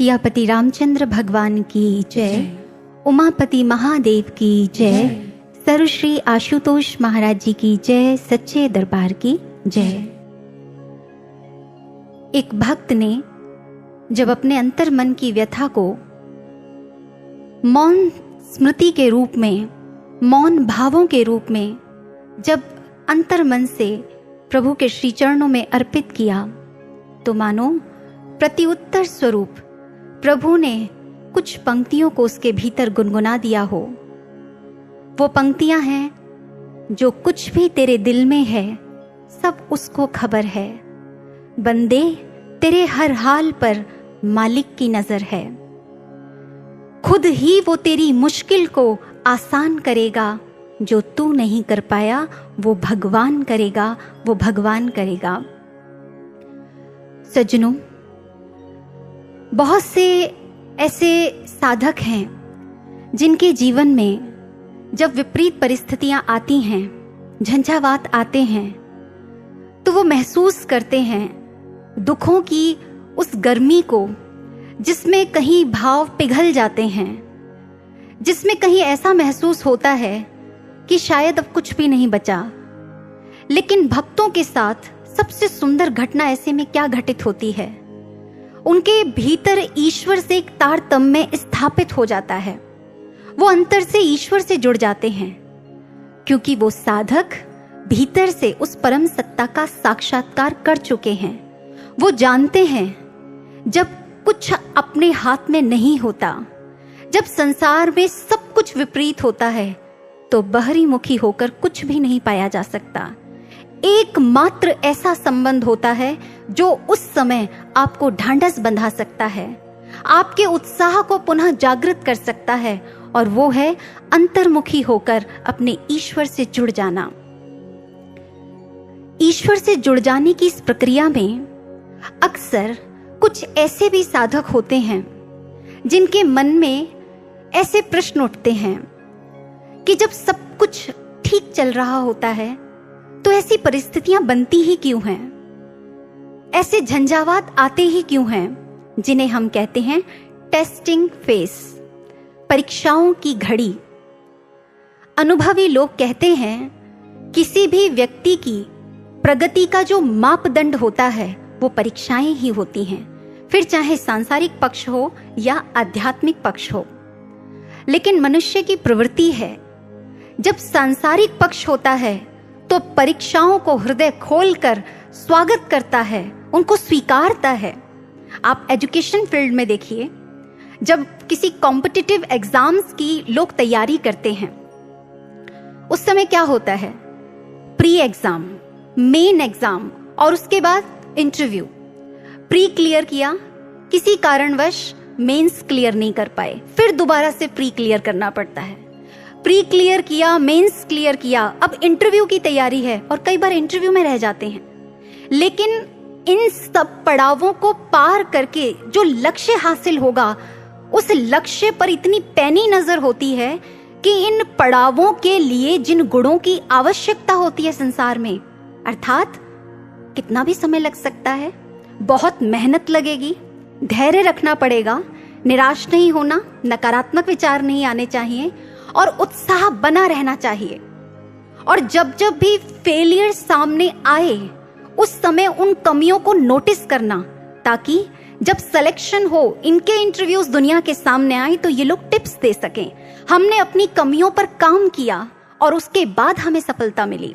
सियापति रामचंद्र भगवान की जय, उमापति महादेव की जय, सर्वश्री आशुतोष महाराज जी की जय, सच्चे दरबार की जय। एक भक्त ने जब अपने अंतर मन की व्यथा को मौन स्मृति के रूप में, मौन भावों के रूप में जब अंतर मन से प्रभु के श्री चरणों में अर्पित किया, तो मानो प्रत्युत्तर स्वरूप प्रभु ने कुछ पंक्तियों को उसके भीतर गुनगुना दिया हो। वो पंक्तियां हैं, जो कुछ भी तेरे दिल में है सब उसको खबर है, बंदे तेरे हर हाल पर मालिक की नजर है, खुद ही वो तेरी मुश्किल को आसान करेगा, जो तू नहीं कर पाया वो भगवान करेगा, वो भगवान करेगा। सज्जनों, बहुत से ऐसे साधक हैं जिनके जीवन में जब विपरीत परिस्थितियां आती हैं, झंझावात आते हैं, तो वो महसूस करते हैं दुखों की उस गर्मी को, जिसमें कहीं भाव पिघल जाते हैं, जिसमें कहीं ऐसा महसूस होता है कि शायद अब कुछ भी नहीं बचा। लेकिन भक्तों के साथ सबसे सुंदर घटना ऐसे में क्या घटित होती है, उनके भीतर ईश्वर से एक तारतम्य स्थापित हो जाता है। वो अंतर से ईश्वर से जुड़ जाते हैं, क्योंकि वो साधक भीतर से उस परम सत्ता का साक्षात्कार कर चुके हैं। वो जानते हैं जब कुछ अपने हाथ में नहीं होता, जब संसार में सब कुछ विपरीत होता है, तो बाहरी मुखी होकर कुछ भी नहीं पाया जा सकता। एकमात्र ऐसा संबंध होता है जो उस समय आपको ढांढस बंधा सकता है, आपके उत्साह को पुनः जागृत कर सकता है, और वो है अंतर्मुखी होकर अपने ईश्वर से जुड़ जाना। ईश्वर से जुड़ जाने की इस प्रक्रिया में अक्सर कुछ ऐसे भी साधक होते हैं जिनके मन में ऐसे प्रश्न उठते हैं कि जब सब कुछ ठीक चल रहा होता है तो ऐसी परिस्थितियां बनती ही क्यों हैं, ऐसे झंझावात आते ही क्यों हैं, जिन्हें हम कहते हैं टेस्टिंग फेस, परीक्षाओं की घड़ी। अनुभवी लोग कहते हैं किसी भी व्यक्ति की प्रगति का जो मापदंड होता है वो परीक्षाएं ही होती हैं, फिर चाहे सांसारिक पक्ष हो या आध्यात्मिक पक्ष हो। लेकिन मनुष्य की प्रवृत्ति है, जब सांसारिक पक्ष होता है तो परीक्षाओं को हृदय खोलकर स्वागत करता है, उनको स्वीकारता है। आप एजुकेशन फील्ड में देखिए, जब किसी कॉम्पिटिटिव एग्जाम्स की लोग तैयारी करते हैं, उस समय क्या होता है, प्री एग्जाम, मेन एग्जाम और उसके बाद इंटरव्यू। प्री क्लियर किया, किसी कारणवश मेंस क्लियर नहीं कर पाए, फिर दोबारा से प्री क्लियर करना पड़ता है। प्री क्लियर किया, मेंस क्लियर किया, अब इंटरव्यू की तैयारी है और कई बार इंटरव्यू में रह जाते हैं। लेकिन इन सब पड़ावों को पार करके जो लक्ष्य हासिल होगा, उस लक्ष्य पर इतनी पैनी नजर होती है कि इन पड़ावों के लिए जिन गुणों की आवश्यकता होती है संसार में, अर्थात कितना भी समय लग सकता है, बहुत मेहनत लगेगी, धैर्य रखना पड़ेगा, निराश नहीं होना, नकारात्मक विचार नहीं आने चाहिए और उत्साह बना रहना चाहिए। और जब जब भी फेलियर सामने आए, उस समय उन कमियों को नोटिस करना, ताकि जब सिलेक्शन हो, इनके इंटरव्यूज दुनिया के सामने आए, तो ये लोग टिप्स दे सकें, हमने अपनी कमियों पर काम किया और उसके बाद हमें सफलता मिली।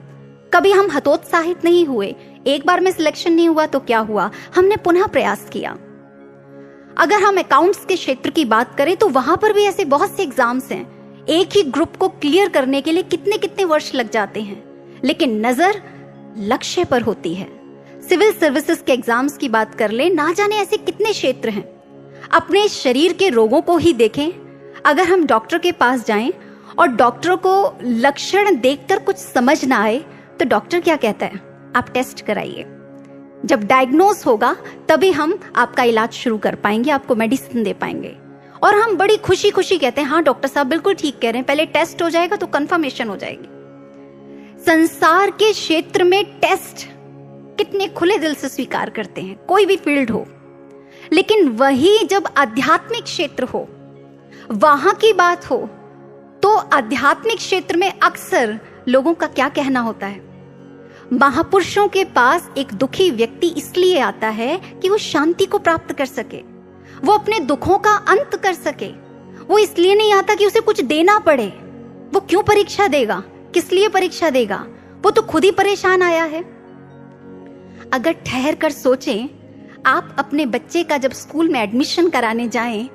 कभी हम हतोत्साहित नहीं हुए, एक बार में सिलेक्शन नहीं हुआ तो क्या हुआ, हमने पुनः प्रयास किया। अगर हम अकाउंट्स के क्षेत्र की बात करें तो वहां पर भी ऐसे बहुत से एग्जाम्स हैं, एक ही ग्रुप को क्लियर करने के लिए कितने कितने वर्ष लग जाते हैं, लेकिन नजर लक्ष्य पर होती है। सिविल सर्विसेज के एग्जाम्स की बात कर ले, ना जाने ऐसे कितने क्षेत्र हैं। अपने शरीर के रोगों को ही देखें, अगर हम डॉक्टर के पास जाएं और डॉक्टर को लक्षण देखकर कुछ समझ ना आए, तो डॉक्टर क्या कहता है, आप टेस्ट कराइए। जब डायग्नोज होगा तभी हम आपका इलाज शुरू कर पाएंगे, आपको मेडिसिन दे पाएंगे। और हम बड़ी खुशी खुशी कहते हैं, हाँ डॉक्टर साहब बिल्कुल ठीक कह रहे हैं, पहले टेस्ट हो जाएगा तो कंफर्मेशन हो जाएगी। संसार के क्षेत्र में टेस्ट कितने खुले दिल से स्वीकार करते हैं, कोई भी फील्ड हो। लेकिन वही जब आध्यात्मिक क्षेत्र हो, वहां की बात हो, तो आध्यात्मिक क्षेत्र में अक्सर लोगों का क्या कहना होता है? महापुरुषों के पास एक दुखी व्यक्ति इसलिए आता है कि वो शांति को प्राप्त कर सके, वो अपने दुखों का अंत कर सके। वो इसलिए नहीं आता कि उसे कुछ देना पड़े। वो क्यों परीक्षा देगा? किस लिए परीक्षा देगा? वो तो खुद ही परेशान आया है। अगर ठहर कर सोचें, आप अपने बच्चे का जब स्कूल में एडमिशन कराने जाएं,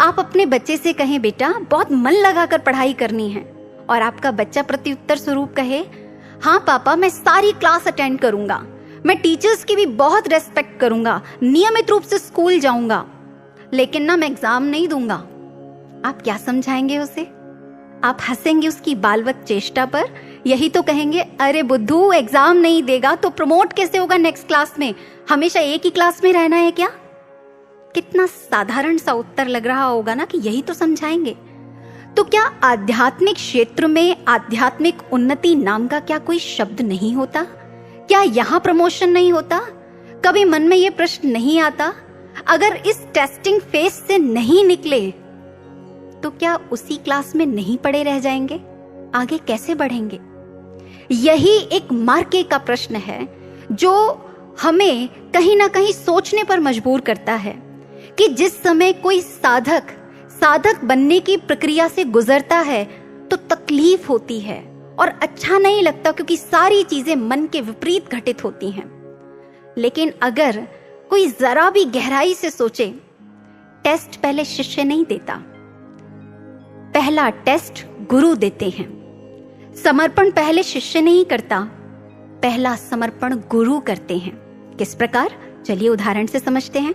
आप अपने बच्चे से कहें बेटा बहुत मन लगाकर पढ़ाई करनी है, और आपका बच्चा प्रत्युत्तर स्वरूप कहे हाँ पापा मैं सारी क्लास अटेंड करूंगा, मैं टीचर्स की भी बहुत रेस्पेक्ट करूंगा, नियमित रूप से स्कूल जाऊंगा, लेकिन ना मैं एग्जाम नहीं दूंगा। आप क्या समझाएंगे उसे? आप हंसेंगे उसकी बालवत चेष्टा पर? यही तो कहेंगे अरे बुद्धू एग्जाम नहीं देगा तो प्रमोट कैसे होगा नेक्स्ट क्लास में? हमेशा एक ही क्लास में रहना है क्या? कितना साधारण सा उत्तर लग रहा होगा ना कि यही तो समझाएंगे। तो क्या आध्यात्मिक क्षेत्र में आध्यात्मिक उन्नति नाम का क्या कोई शब्द नहीं होता? क्या यहाँ प्रमोशन नहीं होता? कभी मन में ये प्रश्न नहीं आता अगर इस टेस्टिंग फेज से नहीं निकले तो क्या उसी क्लास में नहीं पड़े रह जाएंगे? आगे कैसे बढ़ेंगे? यही एक मार्के का प्रश्न है जो हमें कहीं ना कहीं सोचने पर मजबूर करता है कि जिस समय कोई साधक बनने की प्रक्रिया से गुजरता है तो तकलीफ होती है और अच्छा नहीं लगता, क्योंकि सारी चीजें मन के विपरीत घटित होती हैं। लेकिन अगर कोई जरा भी गहराई से सोचे, टेस्ट पहले शिष्य नहीं देता, पहला टेस्ट गुरु देते हैं। समर्पण पहले शिष्य नहीं करता, पहला समर्पण गुरु करते हैं। किस प्रकार? चलिए उदाहरण से समझते हैं।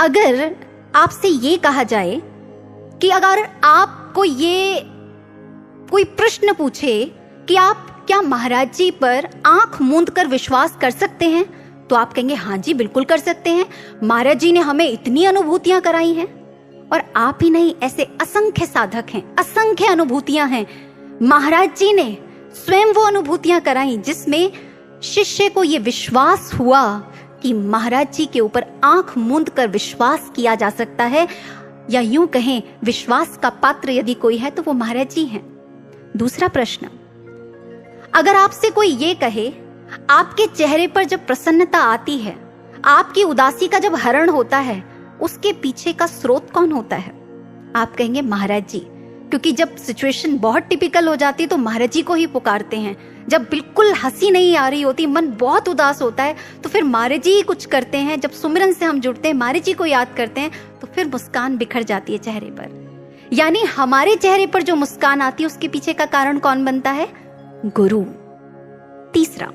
अगर आपसे ये कहा जाए कि अगर आपको ये कोई प्रश्न पूछे कि आप क्या महाराज जी पर आंख मूंद कर विश्वास कर सकते हैं, तो आप कहेंगे हाँ जी बिल्कुल कर सकते हैं, महाराज जी ने हमें इतनी अनुभूतियां कराई हैं। और आप ही नहीं, ऐसे असंख्य साधक हैं, असंख्य अनुभूतियां हैं। महाराज जी ने स्वयं वो अनुभूतियां कराई जिसमें शिष्य को ये विश्वास हुआ कि महाराज जी के ऊपर आंख मूंद कर विश्वास किया जा सकता है, या यूं कहें विश्वास का पात्र यदि कोई है तो वो महाराज जी हैं। दूसरा प्रश्न, अगर आपसे कोई ये कहे आपके चेहरे पर जब प्रसन्नता आती है, आपकी उदासी का जब हरण होता है, उसके पीछे का स्रोत कौन होता है? आप कहेंगे महाराज जी, क्योंकि जब सिचुएशन बहुत टिपिकल हो जाती है तो महाराज जी को ही पुकारते हैं। जब बिल्कुल हंसी नहीं आ रही होती, मन बहुत उदास होता है, तो फिर महाराज जी ही कुछ करते हैं। जब सुमिरन से हम जुड़ते हैं, महाराज जी को याद करते हैं, तो फिर मुस्कान बिखर जाती है चेहरे पर। यानी हमारे चेहरे पर जो मुस्कान आती है उसके पीछे का कारण कौन बनता है? गुरु। तीसरा,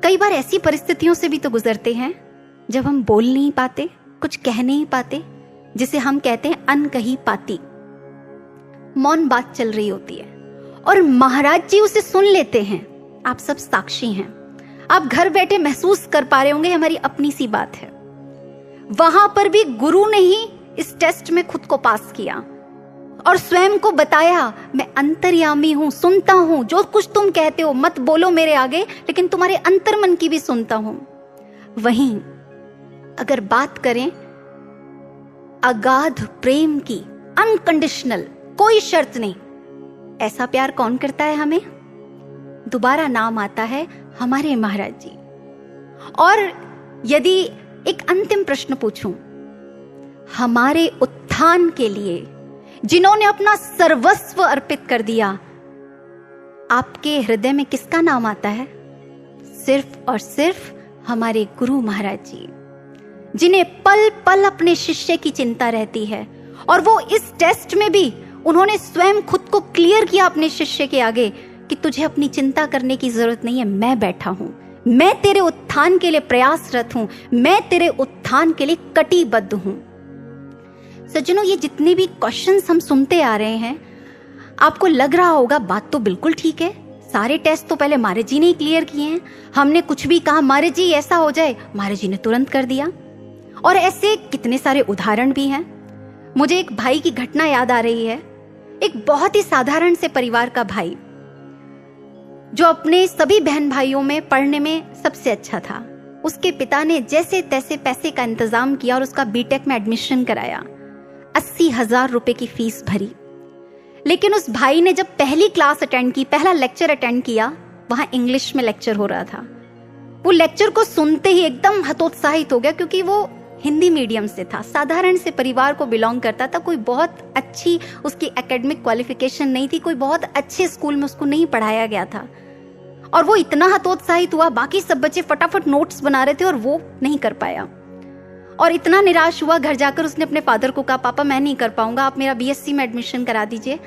कई बार ऐसी परिस्थितियों से भी तो गुजरते हैं जब हम बोल नहीं पाते, कुछ कह नहीं पाते, जिसे हम कहते हैं अनकही पाती। मौन बात चल रही होती है और महाराज जी उसे सुन लेते हैं। आप सब साक्षी हैं, आप घर बैठे महसूस कर पा रहे होंगे, हमारी अपनी सी बात है। वहां पर भी गुरु ने ही इस टेस्ट में खुद को पास किया और स्वयं को बताया मैं अंतर्यामी हूं, सुनता हूं, जो कुछ तुम कहते हो मत बोलो मेरे आगे, लेकिन तुम्हारे अंतर्मन की भी सुनता हूं। वहीं अगर बात करें अगाध प्रेम की, अनकंडीशनल, कोई शर्त नहीं, ऐसा प्यार कौन करता है हमें? दोबारा नाम आता है हमारे महाराज जी। और यदि एक अंतिम प्रश्न पूछूं, हमारे उत्थान के लिए जिन्होंने अपना सर्वस्व अर्पित कर दिया, आपके हृदय में किसका नाम आता है? सिर्फ और सिर्फ हमारे गुरु महाराज जी, जिन्हें पल पल अपने शिष्य की चिंता रहती है। और वो इस टेस्ट में भी उन्होंने स्वयं खुद को क्लियर किया अपने शिष्य के आगे कि तुझे अपनी चिंता करने की जरूरत नहीं है, मैं बैठा हूं, मैं तेरे उत्थान के लिए प्रयासरत हूं, मैं तेरे उत्थान के लिए कटिबद्ध हूं। सज्जनों, ये जितने भी क्वेश्चंस हम सुनते आ रहे हैं, आपको लग रहा होगा बात तो बिल्कुल ठीक है, सारे टेस्ट तो पहले महाराज जी ने ही क्लियर किए हैं, हमने कुछ भी कहा महाराज जी ऐसा हो जाए, महाराज जी ने तुरंत कर दिया। और ऐसे कितने सारे उदाहरण भी हैं। मुझे एक भाई की घटना याद आ रही है, एक बहुत ही साधारण से परिवार का भाई जो अपने सभी बहन भाइयों में पढ़ने में सबसे अच्छा था, उसके पिता ने जैसे तैसे पैसे का इंतजाम किया और उसका बीटेक में एडमिशन कराया। 80,000 रुपए की फीस भरी। लेकिन उस भाई ने जब पहली क्लास अटेंड की, पहला लेक्चर अटेंड किया, वहां इंग्लिश में लेक्चर हो रहा था। वो लेक्चर को सुनते ही एकदम हतोत्साहित हो गया, क्योंकि वो हिंदी मीडियम से था, साधारण से परिवार को बिलोंग करता था, कोई बहुत अच्छी उसकी एकेडमिक क्वालिफिकेशन नहीं थी, कोई बहुत अच्छे स्कूल में उसको नहीं पढ़ाया गया था। और वो इतना हतोत्साहित हुआ, बाकी सब बच्चे फटाफट नोट्स बना रहे थे और वो नहीं कर पाया। और इतना निराश हुआ, घर जाकर उसने अपने फादर को कहा, पापा मैं नहीं कर पाऊंगा, आप मेरा बीएससी में एडमिशन करा दीजिए।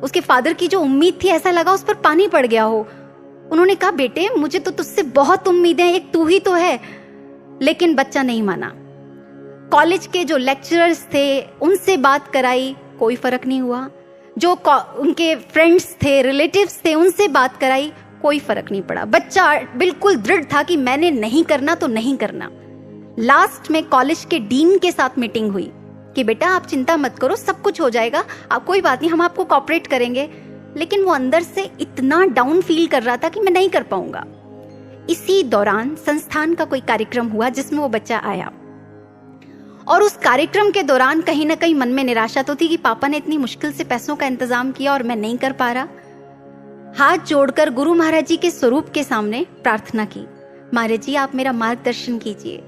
उसके फादर की जो उम्मीद थी, ऐसा लगा उस पर पानी पड़ गया हो। उन्होंने कहा, बेटे मुझे तो तुझसे बहुत उम्मीदें हैं, एक तू ही तो है। लेकिन बच्चा नहीं माना। कॉलेज के जो लेक्चरर्स थे उनसे बात कराई, कोई फर्क नहीं हुआ। जो उनके फ्रेंड्स थे, रिलेटिव्स थे, उनसे बात कराई, कोई फर्क नहीं पड़ा। बच्चा बिल्कुल दृढ़ था कि मैंने नहीं करना तो नहीं करना। लास्ट में कॉलेज के डीन के साथ मीटिंग हुई कि बेटा आप चिंता मत करो, सब कुछ हो जाएगा, आप कोई बात नहीं, हम आपको कोऑपरेट करेंगे। लेकिन वो अंदर से इतना डाउन फील कर रहा था कि मैं नहीं कर पाऊंगा। इसी दौरान संस्थान का कोई कार्यक्रम हुआ जिसमें वो बच्चा आया, और उस कार्यक्रम के दौरान कहीं ना कहीं मन में निराशा तो थी कि पापा ने इतनी मुश्किल से पैसों का इंतजाम किया और मैं नहीं कर पा रहा। हाथ जोड़कर गुरु महाराज जी के स्वरूप के सामने प्रार्थना की, महाराज जी आप मेरा मार्गदर्शन कीजिए,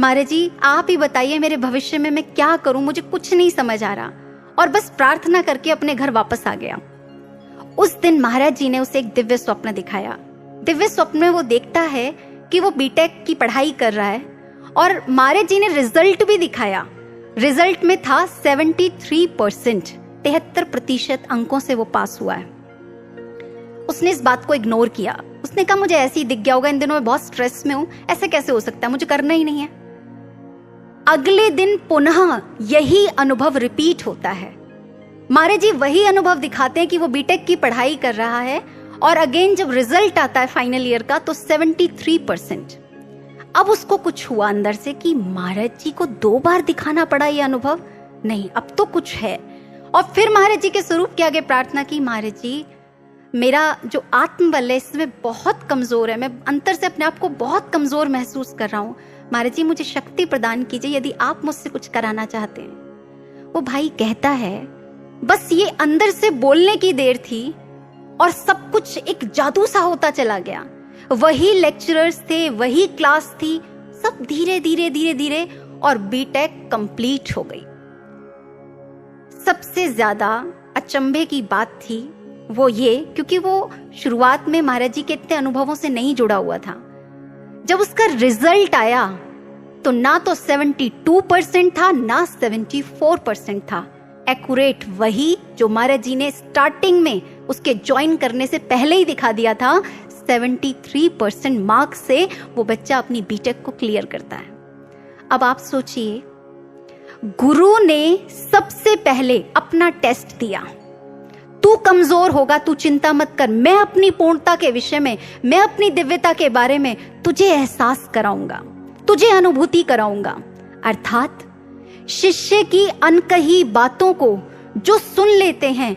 महाराज जी आप ही बताइए मेरे भविष्य में मैं क्या करूं, मुझे कुछ नहीं समझ आ रहा। और बस प्रार्थना करके अपने घर वापस आ गया। उस दिन महाराज जी ने उसे एक दिव्य स्वप्न दिखाया। दिव्य स्वप्न में वो देखता है कि वो बीटेक की पढ़ाई कर रहा है, और महाराज जी ने रिजल्ट भी दिखाया। रिजल्ट में था 73%, 73% अंकों से वो पास हुआ है। उसने इस बात को इग्नोर किया। उसने कहा मुझे ऐसे ही दिख गया होगा, इन दिनों में बहुत स्ट्रेस में हूं, ऐसे कैसे हो सकता है, मुझे करना ही नहीं है। अगले दिन पुनः यही अनुभव रिपीट होता है। महाराज जी वही अनुभव दिखाते हैं कि वो बीटेक की पढ़ाई कर रहा है, और अगेन जब रिजल्ट आता है फाइनल ईयर का तो 73%। अब उसको कुछ हुआ अंदर से कि महाराज जी को 2 बार दिखाना पड़ा ये अनुभव, नहीं अब तो कुछ है। और फिर महाराज जी के स्वरूप के आगे प्रार्थना की, महाराज जी मेरा जो आत्मबल है इसमें बहुत कमजोर है, मैं अंतर से अपने आप को बहुत कमजोर महसूस कर रहा हूँ, महाराज जी मुझे शक्ति प्रदान कीजिए यदि आप मुझसे कुछ कराना चाहते हैं। वो भाई कहता है बस ये अंदर से बोलने की देर थी और सब कुछ एक जादू सा होता चला गया। वही लेक्चरर्स थे, वही क्लास थी, सब धीरे धीरे धीरे धीरे और बीटेक कंप्लीट हो गई। सबसे ज्यादा अचंभे की बात थी वो ये, क्योंकि वो शुरुआत में महाराज जी के इतने अनुभवों से नहीं जुड़ा हुआ था। जब उसका रिजल्ट आया तो ना तो 72% था ना 74% था, एक्यूरेट वही जो महाराज जी ने स्टार्टिंग में उसके ज्वाइन करने से पहले ही दिखा दिया था। 73% मार्क से वो बच्चा अपनी बीटेक को क्लियर करता है। अब आप सोचिए, गुरु ने सबसे पहले अपना टेस्ट दिया, तू कमजोर होगा, तू चिंता मत कर, मैं अपनी पूर्णता के विषय में, मैं अपनी दिव्यता के बारे में तुझे एहसास कराऊंगा, तुझे अनुभूति कराऊंगा। अर्थात शिष्य की अनकही बातों को जो सुन लेते हैं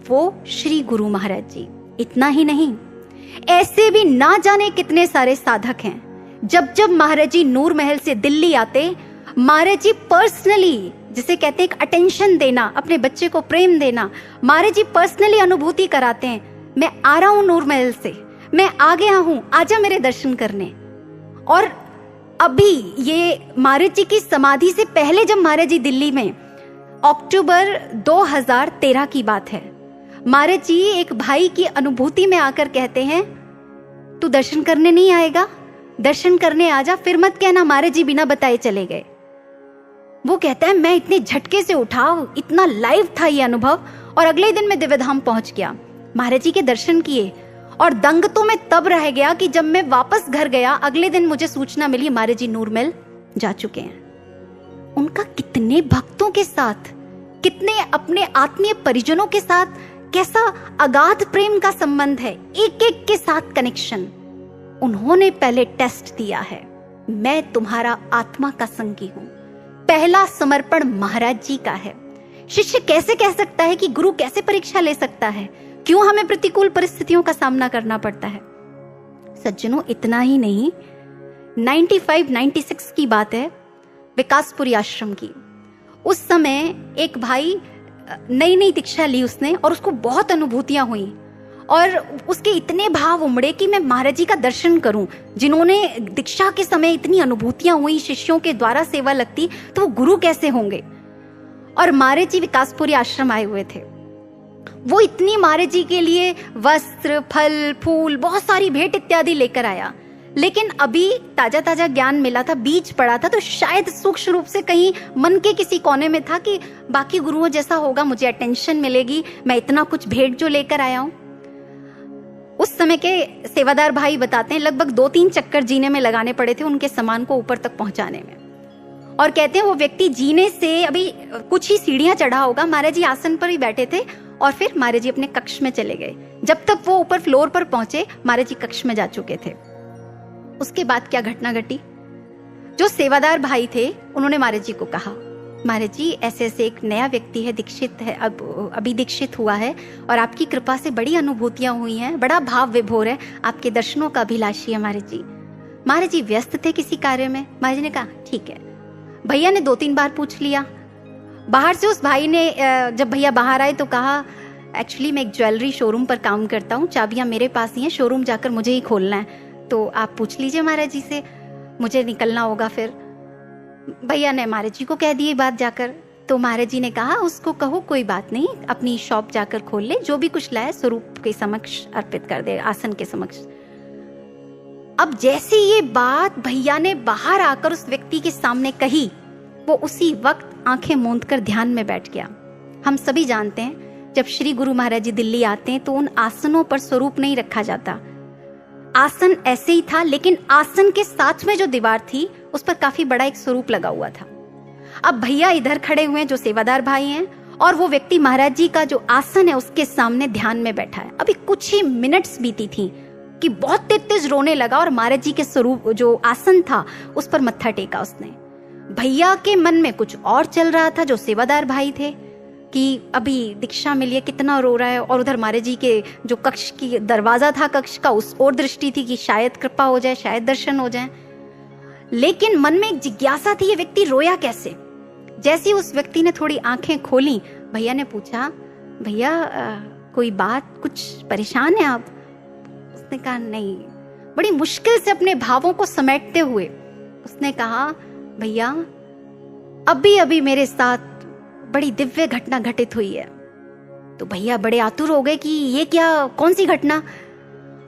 वो श्री गुरु महाराज जी। इतना ही नहीं, ऐसे भी ना जाने कितने सारे साधक हैं। जब जब महाराज जी नूर महल से दिल्ली आते, महाराज जी पर्सनली, जिसे कहते हैं एक अटेंशन देना, अपने बच्चे को प्रेम देना, महाराज जी पर्सनली अनुभूति कराते हैं, मैं आ रहा हूं नूर महल से, मैं आ गया हूं, आजा मेरे दर्शन करने। और अभी ये महाराज जी की समाधि से पहले जब महाराज जी दिल्ली में, अक्टूबर 2013 की बात है, महाराज जी एक भाई की अनुभूति में आकर कहते हैं तू दर्शन करने नहीं आएगा, दर्शन करने आजा, फिर मत कहना महाराज जी बिना बताए चले गए। वो कहता है मैं इतने झटके से उठा, इतना लाइव था ये अनुभव, और अगले दिन मैं दिव्यधाम पहुंच गया, महाराज जी के दर्शन किए, और दंग तो मैं तब रह गया कि जब मैं वापस घर गया, अगले दिन मुझे सूचना मिली महाराज जी नूरमहल जा चुके हैं। उनका कितने भक्तों के साथ, कितने अपने आत्मीय परिजनों के साथ कैसा अगाध प्रेम का संबंध है, एक एक के साथ कनेक्शन। उन्होंने पहले टेस्ट दिया है, मैं तुम्हारा आत्मा का संगी हूं। पहला समर्पण महाराज जी का है। शिष्य कैसे कह सकता है कि गुरु कैसे परीक्षा ले सकता है, क्यों हमें प्रतिकूल परिस्थितियों का सामना करना पड़ता है। सज्जनों, इतना ही नहीं, 95-96 की बात है, विकासपुरी आश्रम की। उस समय एक भाई नई नई दीक्षा ली उसने, और उसको बहुत अनुभूतियां हुई और उसके इतने भाव उमड़े कि मैं महाराज जी का दर्शन करूं। जिन्होंने दीक्षा के समय इतनी अनुभूतियां हुई, शिष्यों के द्वारा सेवा लगती, तो वो गुरु कैसे होंगे। और महाराज जी विकासपुरी आश्रम आए हुए थे। वो इतनी महाराज जी के लिए वस्त्र, फल, फूल, बहुत सारी भेंट इत्यादि लेकर आया। लेकिन अभी ताजा ताजा ज्ञान मिला था, बीज पड़ा था, तो शायद सूक्ष्म रूप से कहीं मन के किसी कोने में था कि बाकी गुरुओं जैसा होगा, मुझे अटेंशन मिलेगी, मैं इतना कुछ भेंट जो लेकर आया हूं। उस समय के सेवादार भाई बताते हैं लगभग 2-3 चक्कर जीने में लगाने पड़े थे उनके सामान को ऊपर तक पहुंचाने में। और कहते हैं वो व्यक्ति जीने से अभी कुछ ही सीढ़ियां चढ़ा होगा, महाराज जी आसन पर ही बैठे थे और फिर महाराज जी अपने कक्ष में चले गए। जब तक वो ऊपर फ्लोर पर पहुंचे, महाराज जी कक्ष में जा चुके थे। उसके बाद क्या घटना घटी, जो सेवादार भाई थे उन्होंने महाराज जी को कहा, महाराज जी ऐसे ऐसे एक नया व्यक्ति है, दीक्षित है, अभी दीक्षित हुआ है और आपकी कृपा से बड़ी अनुभूतियां हुई हैं, बड़ा भाव विभोर है, आपके दर्शनों का अभिलाषी है महाराज जी। महाराज जी व्यस्त थे किसी कार्य में। महाराज जी ने कहा ठीक है। भैया ने 2-3 बार पूछ लिया। बाहर से उस भाई ने, जब भैया बाहर आए तो कहा, एक्चुअली मैं एक ज्वेलरी शोरूम पर काम करता हूँ, चाबियां मेरे पास ही हैं, शोरूम जाकर मुझे ही खोलना है, तो आप पूछ लीजिए महाराज जी से, मुझे निकलना होगा। फिर भैया ने महाराज जी को कह दी बात जाकर। तो महाराज जी ने कहा उसको कहो कोई बात नहीं, अपनी शॉप जाकर खोल ले, जो भी कुछ लाए स्वरूप के समक्ष अर्पित कर दे, आसन के समक्ष। अब जैसे ये बात भैया ने बाहर आकर उस व्यक्ति के सामने कही, वो उसी वक्त आंखें मूंद कर ध्यान में बैठ गया। हम सभी जानते हैं जब श्री गुरु महाराज जी दिल्ली आते हैं तो उन आसनों पर स्वरूप नहीं रखा जाता। आसन ऐसे ही था, लेकिन आसन के साथ में जो दीवार थी उस पर काफी बड़ा एक स्वरूप लगा हुआ था। अब भैया इधर खड़े हुए हैं जो सेवादार भाई हैं, और वो व्यक्ति महाराज जी का जो आसन है उसके सामने ध्यान में बैठा है। अभी कुछ ही मिनट्स बीती थी कि बहुत तेज रोने लगा और महाराज जी के स्वरूप जो आसन था उस पर मत्था टेका उसने। भैया के मन में कुछ और चल रहा था, जो सेवादार भाई थे, कि अभी दीक्षा मिली है, कितना रो रहा है, और उधर महाराज जी के जो कक्ष की दरवाजा था कक्ष का, उस ओर दृष्टि थी कि शायद कृपा हो जाए, शायद दर्शन हो जाए। लेकिन मन में एक जिज्ञासा थी, ये व्यक्ति रोया कैसे। जैसे उस व्यक्ति ने थोड़ी आंखें खोली, भैया ने पूछा, भैया कोई बात, कुछ परेशान है आप? उसने कहा नहीं। बड़ी मुश्किल से अपने भावों को समेटते हुए उसने कहा, भैया अभी अभी मेरे साथ बड़ी दिव्य घटना घटित हुई है। तो भैया बड़े आतुर हो गए कि ये क्या, कौन सी घटना?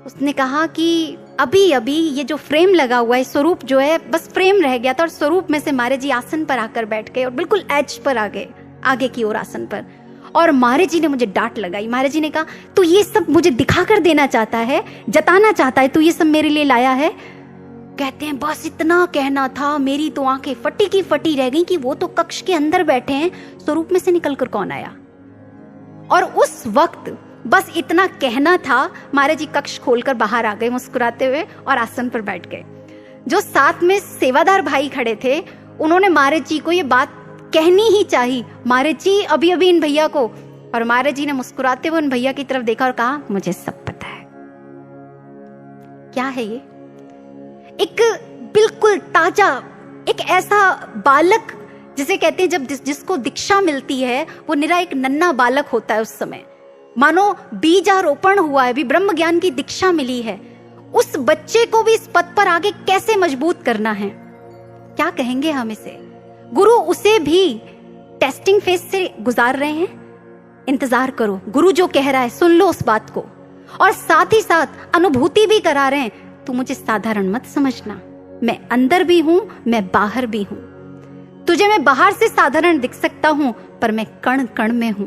उसने कहा कि अभी अभी ये जो फ्रेम लगा हुआ है, स्वरूप जो है बस फ्रेम रह गया था, और स्वरूप में से महाराज जी आसन पर आकर बैठ गए और बिल्कुल एज पर आ गए, आगे की ओर आसन पर। और महाराज जी ने मुझे डांट लगाई। महाराज जी ने कहा, तू ये सब मुझे दिखा कर देना चाहता है, जताना चाहता है, तू ये सब मेरे लिए लाया है? कहते हैं बस इतना कहना था, मेरी तो आंखें फटी की फटी रह गई कि वो तो कक्ष के अंदर बैठे हैं, स्वरूप में से निकलकर कौन आया। और उस वक्त बस इतना कहना था, महाराज जी कक्ष खोलकर बाहर आ गए मुस्कुराते हुए और आसन पर बैठ गए। जो साथ में सेवादार भाई खड़े थे उन्होंने महाराज जी को ये बात कहनी ही चाहिए, महाराज जी अभी अभी इन भैया को। और महाराज जी ने मुस्कुराते हुए उन भैया की तरफ देखा और कहा, मुझे सब पता है। क्या है ये? एक बिल्कुल ताजा, एक ऐसा बालक जिसे कहते हैं जब जिसको दीक्षा मिलती है वो निरा एक नन्हा बालक होता है। उस समय मानो बीजारोपण हुआ है, भी ब्रह्म ज्ञान की दीक्षा मिली है। उस बच्चे को भी इस पद पर आगे कैसे मजबूत करना है, क्या कहेंगे हम इसे? गुरु उसे भी टेस्टिंग फेज से गुजार रहे हैं। इंतजार करो, गुरु जो कह रहा है सुन लो उस बात को, और साथ ही साथ अनुभूति भी करा रहे हैं। तू मुझे साधारण मत समझना, मैं अंदर भी हूं, मैं बाहर भी हूं। तुझे मैं बाहर से साधारण दिख सकता हूं, पर मैं कण कण में हूं।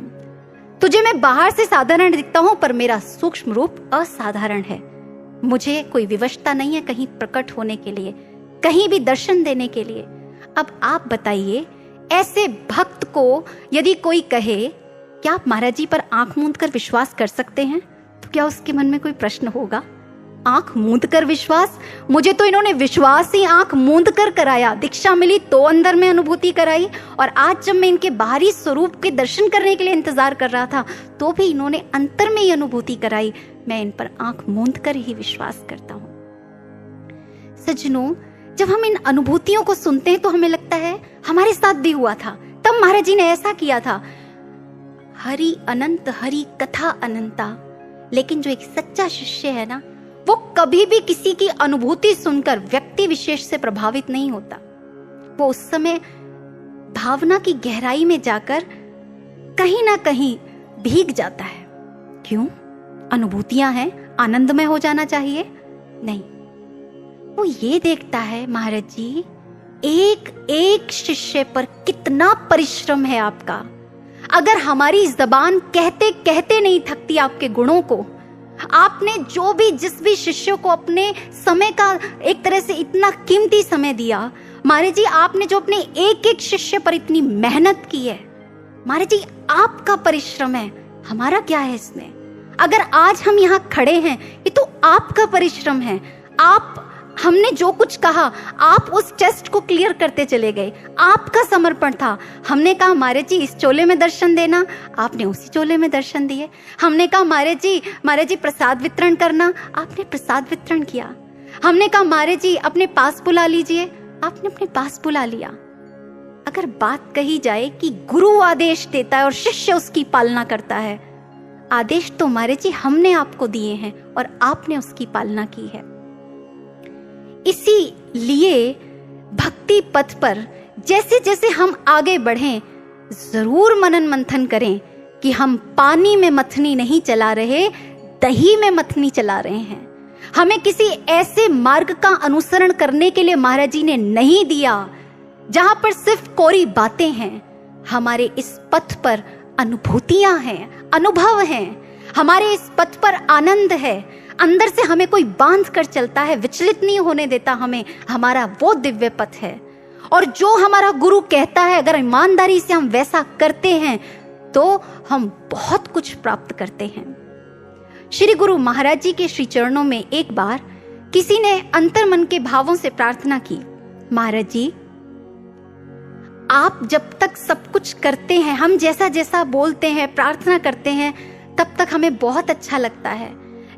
तुझे मैं बाहर से साधारण दिखता हूं, पर मेरा सूक्ष्म रूप असाधारण है। मुझे कोई विवशता नहीं है कहीं प्रकट होने के लिए, कहीं भी दर्शन देने के लिए। अब आप बताइए, ऐसे भक्त को यदि कोई कहे क्या आप महाराज जी पर आंख मूंद कर विश्वास कर सकते हैं, तो क्या उसके मन में कोई प्रश्न होगा? आंख मूंद कर विश्वास? मुझे तो इन्होंने विश्वास ही आंख मूंद कर कराया। दीक्षा मिली तो अंदर में अनुभूति कराई, और आज जब मैं इनके बाहरी स्वरूप के दर्शन करने के लिए इंतजार कर रहा था तो भी इन्होंने अंतर में ही अनुभूति कराई। मैं इन पर आंख मूंद कर ही विश्वास करता हूं। सज्जनों, जब हम इन अनुभूतियों को सुनते हैं तो हमें लगता है हमारे साथ भी हुआ था, तब महाराज जी ने ऐसा किया था। हरि अनंत, हरि कथा अनंता। लेकिन जो एक सच्चा शिष्य है ना, वो कभी भी किसी की अनुभूति सुनकर व्यक्ति विशेष से प्रभावित नहीं होता। वो उस समय भावना की गहराई में जाकर कहीं ना कहीं भीग जाता है। क्यों? अनुभूतियां हैं, आनंदमय हो जाना चाहिए? नहीं, वो ये देखता है महाराज जी एक एक शिष्य पर कितना परिश्रम है आपका। अगर हमारी जबान कहते कहते नहीं थकती आपके गुणों को, आपने जो भी जिस भी शिष्य को अपने समय का एक तरह से इतना कीमती समय दिया, महाराज जी आपने जो अपने एक एक शिष्य पर इतनी मेहनत की है, महाराज जी आपका परिश्रम है, हमारा क्या है इसमें? अगर आज हम यहाँ खड़े हैं ये तो आपका परिश्रम है। आप, हमने जो कुछ कहा, आप उस टेस्ट को क्लियर करते चले गए, आपका समर्पण था। हमने कहा महाराज जी इस चोले में दर्शन देना, आपने उसी चोले में दर्शन दिए। हमने कहा महाराज जी प्रसाद वितरण करना, आपने प्रसाद वितरण किया। हमने कहा महाराज जी अपने पास बुला लीजिए, आपने अपने पास बुला लिया। अगर बात कही जाए कि गुरु आदेश देता है और शिष्य उसकी पालना करता है, आदेश तो महाराज जी हमने आपको दिए हैं और आपने उसकी पालना की है। इसीलिए भक्ति पथ पर जैसे जैसे हम आगे बढ़ें, जरूर मनन मंथन करें कि हम पानी में मथनी नहीं चला रहे, दही में मथनी चला रहे हैं। हमें किसी ऐसे मार्ग का अनुसरण करने के लिए महाराज जी ने नहीं दिया जहां पर सिर्फ कोरी बातें हैं। हमारे इस पथ पर अनुभूतियां हैं, अनुभव हैं, हमारे इस पथ पर आनंद है। अंदर से हमें कोई बांध कर चलता है, विचलित नहीं होने देता हमें। हमारा वो दिव्य पथ है। और जो हमारा गुरु कहता है, अगर ईमानदारी से हम वैसा करते हैं तो हम बहुत कुछ प्राप्त करते हैं। श्री गुरु महाराज जी के श्री चरणों में एक बार किसी ने अंतर्मन के भावों से प्रार्थना की, महाराज जी आप जब तक सब कुछ करते हैं, हम जैसा जैसा बोलते हैं, प्रार्थना करते हैं, तब तक हमें बहुत अच्छा लगता है।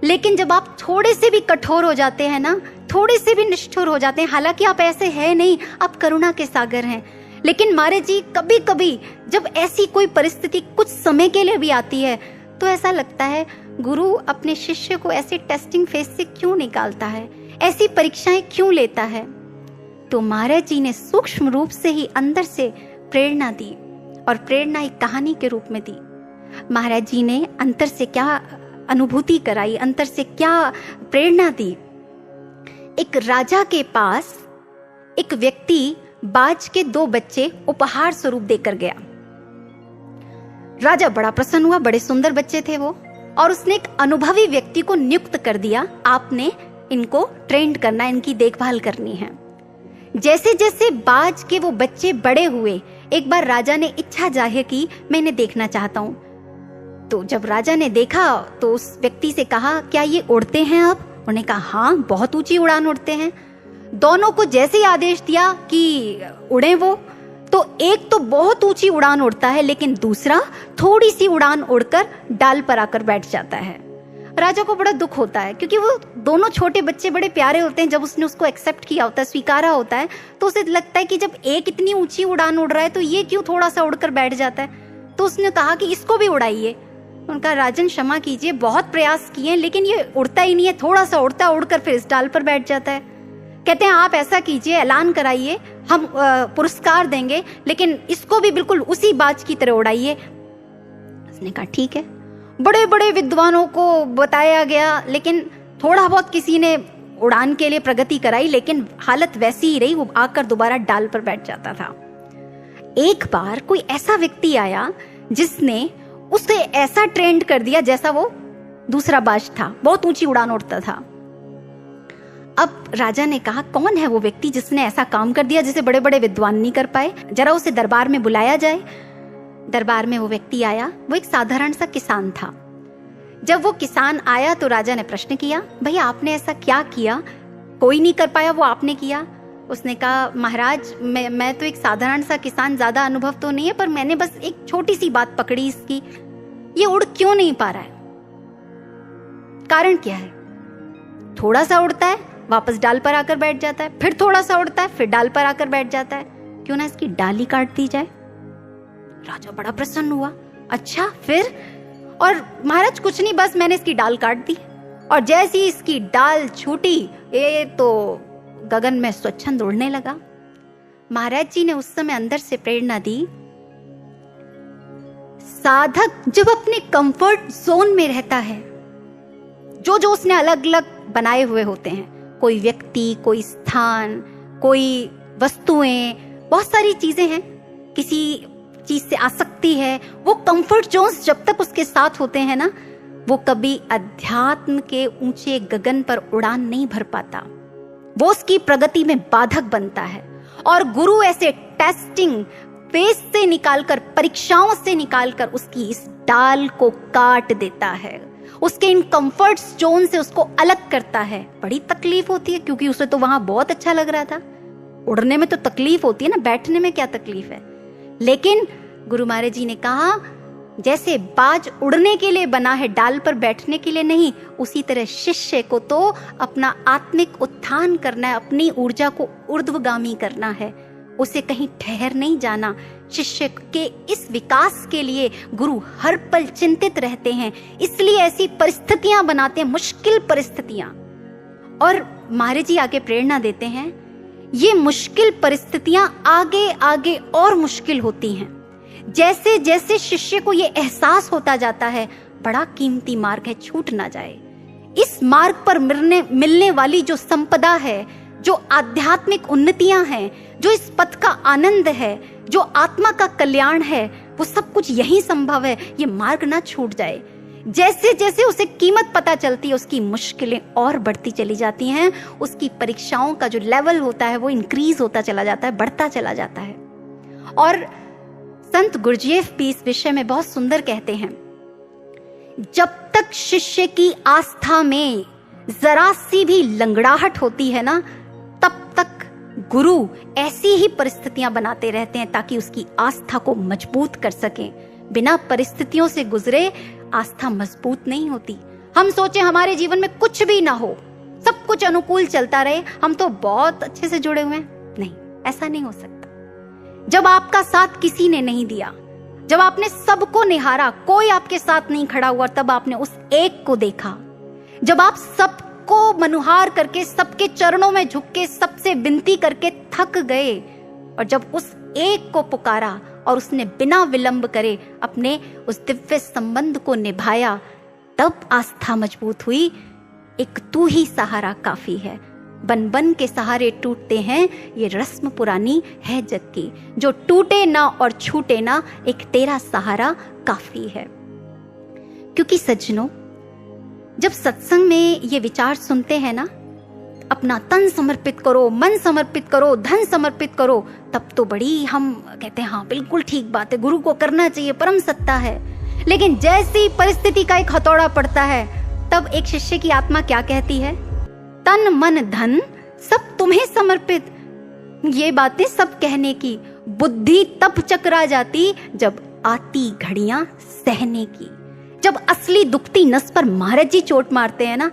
लेकिन जब आप थोड़े से भी कठोर हो जाते हैं ना, थोड़े से भी निष्ठुर हो जाते हैं, हालांकि आप ऐसे हैं नहीं, आप करुणा के सागर हैं, लेकिन महाराज जी कभी कभी जब ऐसी कोई परिस्थिति कुछ समय के लिए भी आती है तो ऐसा लगता है गुरु अपने शिष्य को ऐसे टेस्टिंग फेज से क्यों निकालता है, ऐसी परीक्षाएं क्यों लेता है। तो महाराज जी ने सूक्ष्म रूप से ही अंदर से प्रेरणा दी, और प्रेरणा एक कहानी के रूप में दी। महाराज जी ने अंतर से क्या अनुभूति कराई, अंतर से क्या प्रेरणा दी। एक राजा के पास एक व्यक्ति बाज के 2 बच्चे उपहार स्वरूप देकर गया। राजा बड़ा प्रसन्न हुआ, बड़े सुंदर बच्चे थे वो, और उसने एक अनुभवी व्यक्ति को नियुक्त कर दिया, आपने इनको ट्रेंड करना, इनकी देखभाल करनी है। जैसे जैसे बाज के वो बच्चे बड़े हुए, एक बार राजा ने इच्छा जाहिर की, मैं इन्हें देखना चाहता हूं। तो जब राजा ने देखा तो उस व्यक्ति से कहा, क्या ये उड़ते हैं अब? उन्होंने कहा हाँ, बहुत ऊंची उड़ान उड़ते हैं। दोनों को जैसे ही आदेश दिया कि उड़े वो, तो एक तो बहुत ऊंची उड़ान उड़ता है, लेकिन दूसरा थोड़ी सी उड़ान उड़कर डाल पर आकर बैठ जाता है। राजा को बड़ा दुख होता है, क्योंकि वो दोनों छोटे बच्चे बड़े प्यारे होते हैं। जब उसने उसको एक्सेप्ट किया होता है, स्वीकारा होता है, तो उसे लगता है कि जब एक इतनी ऊंची उड़ान उड़ रहा है तो ये क्यों थोड़ा सा उड़कर बैठ जाता है। तो उसने कहा कि इसको भी उड़ाइए। उनका राजन क्षमा कीजिए, बहुत प्रयास किए लेकिन ये उड़ता ही नहीं है, थोड़ा सा उड़ता है, उड़कर फिर इस डाल पर बैठ जाता है। कहते हैं आप ऐसा कीजिए, ऐलान कराइए, हम पुरस्कार देंगे, लेकिन इसको भी बिल्कुल उसी बाज की तरह उड़ाइए। उसने कहा ठीक है। बड़े बड़े विद्वानों को बताया गया, लेकिन थोड़ा बहुत किसी ने उड़ान के लिए प्रगति कराई, लेकिन हालत वैसी ही रही, वो आकर दोबारा डाल पर बैठ जाता था। एक बार कोई ऐसा व्यक्ति आया जिसने उसे ऐसा ट्रेंड कर दिया जैसा वो दूसरा बाज था, बहुत ऊंची उड़ान उड़ता था। अब राजा ने कहा कौन है वो व्यक्ति जिसने ऐसा काम कर दिया जिसे बड़े बड़े विद्वान नहीं कर पाए, जरा उसे दरबार में बुलाया जाए। दरबार में वो व्यक्ति आया, वो एक साधारण सा किसान था। जब वो किसान आया तो राजा ने प्रश्न किया, भैया आपने ऐसा क्या किया, कोई नहीं कर पाया वो आपने किया। उसने कहा महाराज मैं तो एक साधारण सा किसान, ज्यादा अनुभव तो नहीं है, पर मैंने बस एक छोटी सी बात पकड़ी इसकी, ये उड़ क्यों नहीं पा रहा है, कारण क्या है? थोड़ा सा उड़ता है, वापस डाल पर आकर बैठ जाता है, फिर थोड़ा सा उड़ता है, फिर डाल पर आकर बैठ जाता है। क्यों ना इसकी डाल ही काट दी जाए। राजा बड़ा प्रसन्न हुआ। अच्छा फिर? और महाराज कुछ नहीं, बस मैंने इसकी डाल काट दी, और जैसी इसकी डाल छूटी ये तो गगन में स्वच्छंद उड़ने लगा। महाराज जी ने उस समय अंदर से प्रेरणा दी, साधक जब अपने कंफर्ट जोन में रहता है, जो जो उसने अलग अलग बनाए हुए होते हैं, कोई व्यक्ति, कोई स्थान, कोई वस्तुएं, बहुत सारी चीजें हैं, किसी चीज से आसक्ति है, वो कंफर्ट जोन्स जब तक उसके साथ होते हैं ना, वो कभी अध्यात्म के ऊंचे गगन पर उड़ान नहीं भर पाता, वो उसकी प्रगति में बाधक बनता है। और गुरु ऐसे टेस्टिंग फेस से निकालकर, परीक्षाओं से निकालकर उसकी इस डाल को काट देता है, उसके इन कंफर्ट जोन से उसको अलग करता है। बड़ी तकलीफ होती है, क्योंकि उसे तो वहां बहुत अच्छा लग रहा था। उड़ने में तो तकलीफ होती है ना, बैठने में क्या तकलीफ है। लेकिन गुरु महाराज जी ने कहा, जैसे बाज उड़ने के लिए बना है, डाल पर बैठने के लिए नहीं, उसी तरह शिष्य को तो अपना आत्मिक उत्थान करना है, अपनी ऊर्जा को ऊर्ध्वगामी करना है, उसे कहीं ठहर नहीं जाना। शिष्य के इस विकास के लिए गुरु हर पल चिंतित रहते हैं, इसलिए ऐसी परिस्थितियां बनाते हैं, मुश्किल परिस्थितियां। और महाराज जी आगे प्रेरणा देते हैं, ये मुश्किल परिस्थितियां आगे आगे और मुश्किल होती हैं। जैसे जैसे शिष्य को ये एहसास होता जाता है, बड़ा कीमती मार्ग है, छूट ना जाए। इस मार्ग पर मिलने वाली जो संपदा है, जो आध्यात्मिक उन्नतियां हैं, जो इस पथ का आनंद है, जो आत्मा का कल्याण है, वो सब कुछ यही संभव है। ये मार्ग ना छूट जाए। जैसे जैसे उसे कीमत पता चलती है, उसकी मुश्किलें और बढ़ती चली जाती हैं, उसकी परीक्षाओं का जो लेवल होता है वो इंक्रीज होता चला जाता है, बढ़ता चला जाता है। और संत गुरजेफ भी इस विषय में बहुत सुंदर कहते हैं, जब तक शिष्य की आस्था में जरा सी भी लंगड़ाहट होती है ना, तब तक गुरु ऐसी ही परिस्थितियां बनाते रहते हैं ताकि उसकी आस्था को मजबूत कर सकें। बिना परिस्थितियों से गुजरे आस्था मजबूत नहीं होती। हम सोचे हमारे जीवन में कुछ भी ना हो, सब कुछ अनुकूल चलता रहे, हम तो बहुत अच्छे से जुड़े हुए हैं। नहीं, ऐसा नहीं हो सकता। जब आपका साथ किसी ने नहीं दिया, जब आपने सबको निहारा, कोई आपके साथ नहीं खड़ा हुआ, तब आपने उस एक को देखा। जब आप सबको मनुहार करके, सबके चरणों में झुक के, सबसे विनती करके थक गए, और जब उस एक को पुकारा और उसने बिना विलंब करे अपने उस दिव्य संबंध को निभाया, तब आस्था मजबूत हुई। एक तू ही सहारा काफी है, बन बन के सहारे टूटते हैं, ये रस्म पुरानी है जग की, जो टूटे ना और छूटे ना, एक तेरा सहारा काफी है। क्योंकि सज्जनों, जब सत्संग में ये विचार सुनते हैं ना, अपना तन समर्पित करो, मन समर्पित करो, धन समर्पित करो, तब तो बड़ी हम कहते हैं हाँ बिल्कुल ठीक बात है, गुरु को करना चाहिए, परम सत्ता है। लेकिन जैसी परिस्थिति का एक हथौड़ा पड़ता है, तब एक शिष्य की आत्मा क्या कहती है? तन मन धन सब तुम्हें समर्पित। ये बातें सब कहने की, बुद्धि तब चकरा जाती जब आती घड़ियां सहने की। जब असली दुखती नस पर महाराज जी चोट मारते हैं ना,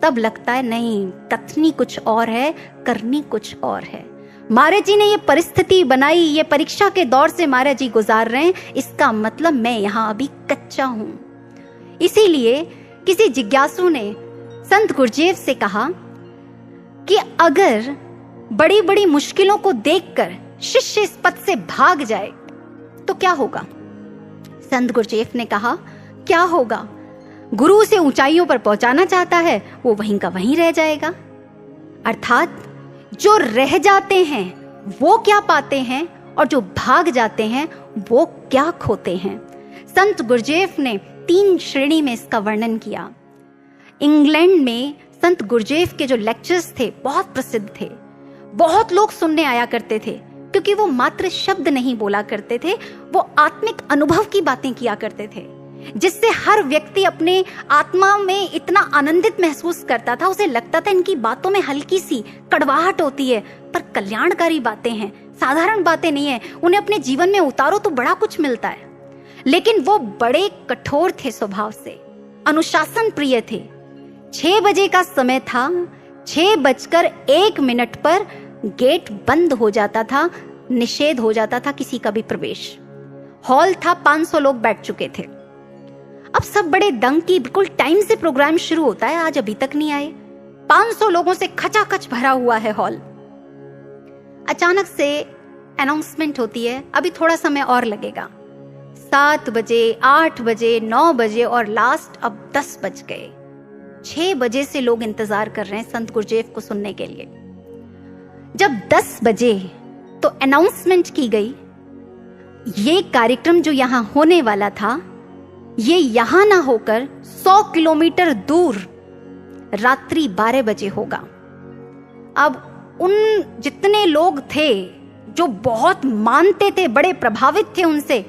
तब लगता है नहीं, कथनी कुछ और है, करनी कुछ और है। महाराज जी ने ये परिस्थिति बनाई, ये परीक्षा के दौर से महाराज जी गुजार रहे हैं, इसका मतलब मैं यहाँ अभी कच्चा हूं। इसीलिए किसी जिज्ञासु ने संत गुरजेफ से कहा कि अगर बड़ी बड़ी मुश्किलों को देखकर शिष्य इस पथ से भाग जाए तो क्या होगा? संत गुरजेफ ने कहा, क्या होगा? गुरु उसे ऊंचाइयों पर पहुंचाना चाहता है, वो वहीं का वहीं रह जाएगा। अर्थात जो रह जाते हैं वो क्या पाते हैं, और जो भाग जाते हैं वो क्या खोते हैं। संत गुरजेफ ने 3 श्रेणी में इसका वर्णन किया। इंग्लैंड में संत गुरजेफ के जो लेक्चर्स थे बहुत प्रसिद्ध थे, बहुत लोग सुनने आया करते थे, क्योंकि वो मात्र शब्द नहीं बोला करते थे, वो आत्मिक अनुभव की बातें किया करते थे, जिससे हर व्यक्ति अपने आत्मा में इतना आनंदित महसूस करता था, उसे लगता था इनकी बातों में हल्की सी कड़वाहट होती है, पर कल्याणकारी बातें हैं, साधारण बातें नहीं है, उन्हें अपने जीवन में उतारो तो बड़ा कुछ मिलता है। लेकिन वो बड़े कठोर थे स्वभाव से, अनुशासन प्रिय थे। 6 बजे का समय था, 6:01 पर गेट बंद हो जाता था, निषेध हो जाता था किसी का भी प्रवेश। हॉल था, 500 लोग बैठ चुके थे। अब सब बड़े दंग की, बिल्कुल टाइम से प्रोग्राम शुरू होता है, आज अभी तक नहीं आए। 500 लोगों से खचाखच भरा हुआ है हॉल। अचानक से अनाउंसमेंट होती है, अभी थोड़ा समय और लगेगा। 7 बजे, 8 बजे, 9 बजे और लास्ट अब 10 बज गए। 6 बजे से लोग इंतजार कर रहे हैं संत गुरुदेव को सुनने के लिए। जब 10 बजे तो अनाउंसमेंट की गई, ये कार्यक्रम जो यहां होने वाला था, ये यहां ना होकर 100 किलोमीटर दूर रात्रि 12 बजे होगा। अब उन जितने लोग थे जो बहुत मानते थे, बड़े प्रभावित थे उनसे,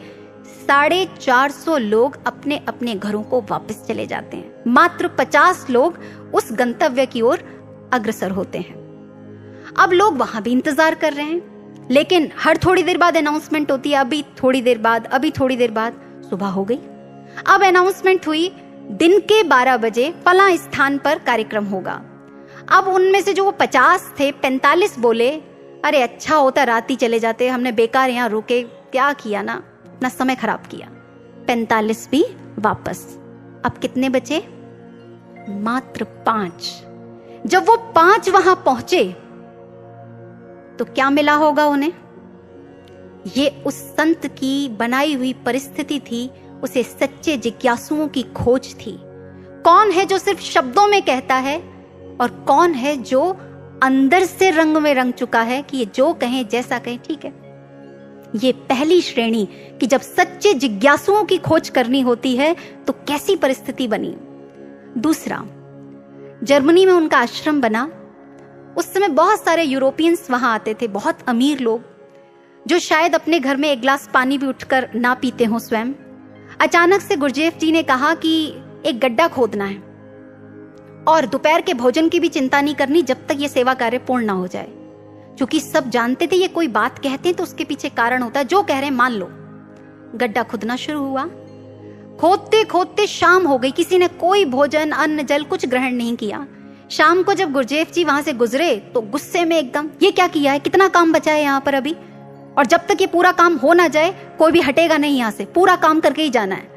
450 लोग अपने अपने घरों को वापस चले जाते हैं। मात्र 50 लोग उस गंतव्य की ओर अग्रसर होते हैं। अब लोग वहां भी इंतजार कर रहे हैं, लेकिन हर थोड़ी देर बाद अनाउंसमेंट होती है, अभी थोड़ी देर बाद, अभी थोड़ी देर बाद। सुबह हो गई। अब अनाउंसमेंट हुई, दिन के 12 बजे फला स्थान पर कार्यक्रम होगा। अब उनमें से जो वो 50 थे, 45 बोले, अरे अच्छा होता रात ही चले जाते, हमने बेकार यहाँ रुके, क्या किया ना, अपना समय खराब किया। 45 भी वापस। अब कितने बचे? मात्र 5। जब वो 5 वहां पहुंचे तो क्या मिला होगा उन्हें? ये उस संत की बनाई हुई परिस्थिति थी, उसे सच्चे जिज्ञासुओं की खोज थी। कौन है जो सिर्फ शब्दों में कहता है और कौन है जो अंदर से रंग में रंग चुका है कि ये जो कहें, जैसा कहें ठीक है। ये पहली श्रेणी कि जब सच्चे जिज्ञासुओं की खोज करनी होती है तो कैसी परिस्थिति बनी। दूसरा, जर्मनी में उनका आश्रम बना। उस समय बहुत सारे यूरोपियंस वहां आते थे, बहुत अमीर लोग, जो शायद अपने घर में एक गिलास पानी भी उठकर ना पीते हों स्वयं। अचानक से गुरुदेव जी ने कहा कि एक गड्ढा खोदना है और दोपहर के भोजन की भी चिंता नहीं करनी जब तक ये सेवा कार्य पूर्ण ना हो जाए। क्योंकि सब जानते थे ये कोई बात कहते हैं तो उसके पीछे कारण होता है, जो कह रहे हैं मान लो। गड्ढा खुदना शुरू हुआ। खोदते खोदते शाम हो गई, किसी ने कोई भोजन, अन्न, जल कुछ ग्रहण नहीं किया। शाम को जब गुरुदेव जी वहां से गुजरे तो गुस्से में एकदम, ये क्या किया है, कितना काम बचा है यहाँ पर अभी, और जब तक ये पूरा काम हो ना जाए कोई भी हटेगा नहीं यहाँ से, पूरा काम करके ही जाना है।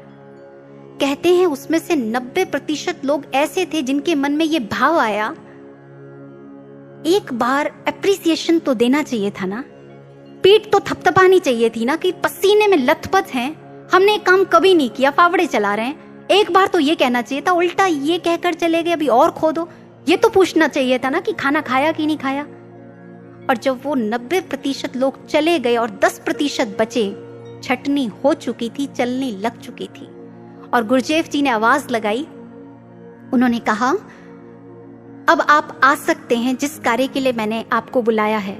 कहते हैं उसमें से 90% लोग ऐसे थे जिनके मन में ये भाव आया, एक बार एप्रिसिएशन तो देना चाहिए था ना, पीठ तो थपथपानी चाहिए थी ना, कि पसीने में लथपथ हैं, हमने एक काम कभी नहीं किया, फावड़े चला रहे हैं, एक बार तो ये कहना चाहिए था। उल्टा ये कहकर चले गए अभी और खोदो, ये तो पूछना चाहिए था ना कि खाना खाया कि नहीं खाया। और जब वो 90% लोग चले गए और 10% बचे, छटनी हो चुकी थी, चलनी लग चुकी थी। और गुरुदेव जी ने आवाज लगाई, उन्होंने कहा, अब आप आ सकते हैं जिस कार्य के लिए मैंने आपको बुलाया है।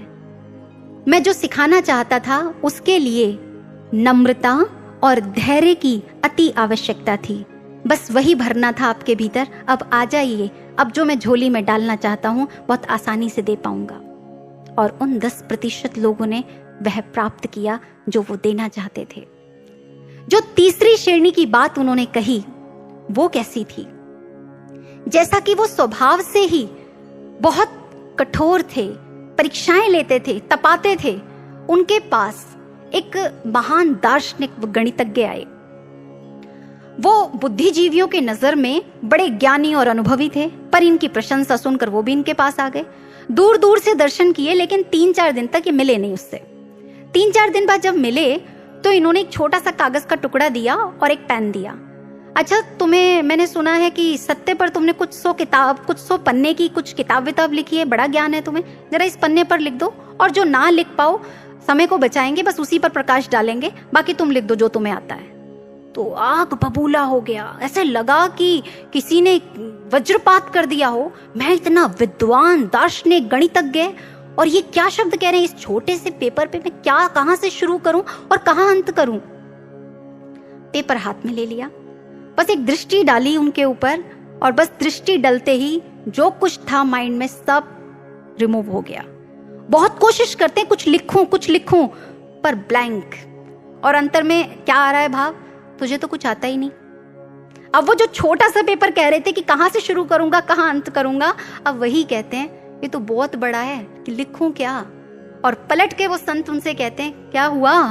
मैं जो सिखाना चाहता था उसके लिए नम्रता और धैर्य की अति आवश्यकता थी, बस वही भरना था आपके भीतर। अब आ जाइए, अब जो मैं झोली में डालना चाहता हूं बहुत आसानी से दे पाऊंगा। और उन 10% लोगों ने वह प्राप्त किया जो वो देना चाहते थे। जो तीसरी श्रेणी की बात उन्होंने कही वो कैसी थी? जैसा कि वो स्वभाव से ही बहुत कठोर थे, परीक्षाएं लेते थे, तपाते थे, उनके पास एक महान दार्शनिक व गणितज्ञ आए। वो बुद्धिजीवियों के नजर में बड़े ज्ञानी और अनुभवी थे, पर इनकी प्रशंसा सुनकर वो भी इनके पास आ गए। दूर दूर से दर्शन किए, लेकिन 3-4 दिन तक ये मिले नहीं उससे। 3-4 दिन बाद जब मिले तो इन्होंने एक छोटा सा कागज का टुकड़ा दिया और एक पेन दिया। अच्छा, तुम्हें, मैंने सुना है कि सत्य पर तुमने कुछ 100 पन्ने की कुछ किताब विताब लिखी है, बड़ा ज्ञान है तुम्हें, जरा इस पन्ने पर लिख दो, और जो ना लिख पाओ समय को बचाएंगे, बस उसी पर प्रकाश डालेंगे, बाकी तुम लिख दो जो तुम्हें आता है। तो आग बबूला हो गया, ऐसे लगा कि किसी ने वज्रपात कर दिया हो। मैं इतना विद्वान, दार्शनिक, गणितज्ञ, और ये क्या शब्द कह रहे हैं इस छोटे से पेपर पे, मैं क्या, कहां से शुरू करूं और कहां अंत करूं। पेपर हाथ में ले लिया, बस एक दृष्टि डाली उनके ऊपर, और बस दृष्टि डलते ही जो कुछ था माइंड में सब रिमूव हो गया। बहुत कोशिश करते हैं कुछ लिखूं, पर ब्लैंक। और अंतर में क्या आ रहा है भाव, तुझे तो कुछ आता ही नहीं। अब वो जो छोटा सा पेपर कह रहे थे कि कहाँ से शुरू करूंगा, कहाँ अंत करूंगा, अब वही कहते हैं ये तो बहुत बड़ा है कि लिखूं क्या। और पलट के वो संत उनसे कहते हैं क्या हुआ,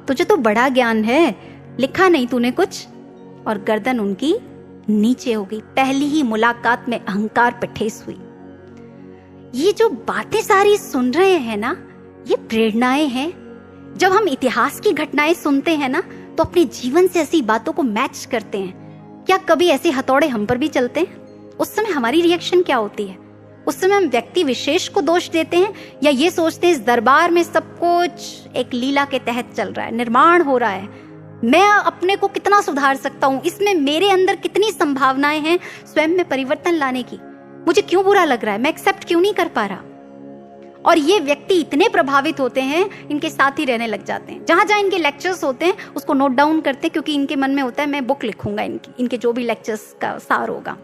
तुझे तो बड़ा ज्ञान है, लिखा नहीं तूने कुछ। और गर्दन उनकी नीचे हो गई। पहली ही मुलाकात में अहंकार पे ठेस हुई। ये जो बातें सारी सुन रहे हैं ना, ये प्रेरणाएं हैं। जब हम इतिहास की घटनाएं सुनते हैं ना, तो अपने जीवन से ऐसी बातों को मैच करते हैं। क्या कभी ऐसे हथौड़े हम पर भी चलते हैं? उस समय हमारी रिएक्शन क्या होती है? उस समय हम व्यक्ति विशेष को दोष देते हैं या ये सोचते हैं इस दरबार में सब कुछ एक लीला के तहत चल रहा है, निर्माण हो रहा है, मैं अपने को कितना सुधार सकता हूं, इसमें मेरे अंदर कितनी संभावनाएं हैं स्वयं में परिवर्तन लाने की, मुझे क्यों बुरा लग रहा है, मैं एक्सेप्ट क्यों नहीं कर पा रहा। और ये व्यक्ति इतने प्रभावित होते हैं, इनके साथ ही रहने लग जाते हैं। जहां जहां इनके लेक्चर्स होते हैं उसको नोट डाउन करते हैं, क्योंकि इनके मन में होता है मैं बुक लिखूंगा इनके जो भी लेक्चर्स का सार होगा।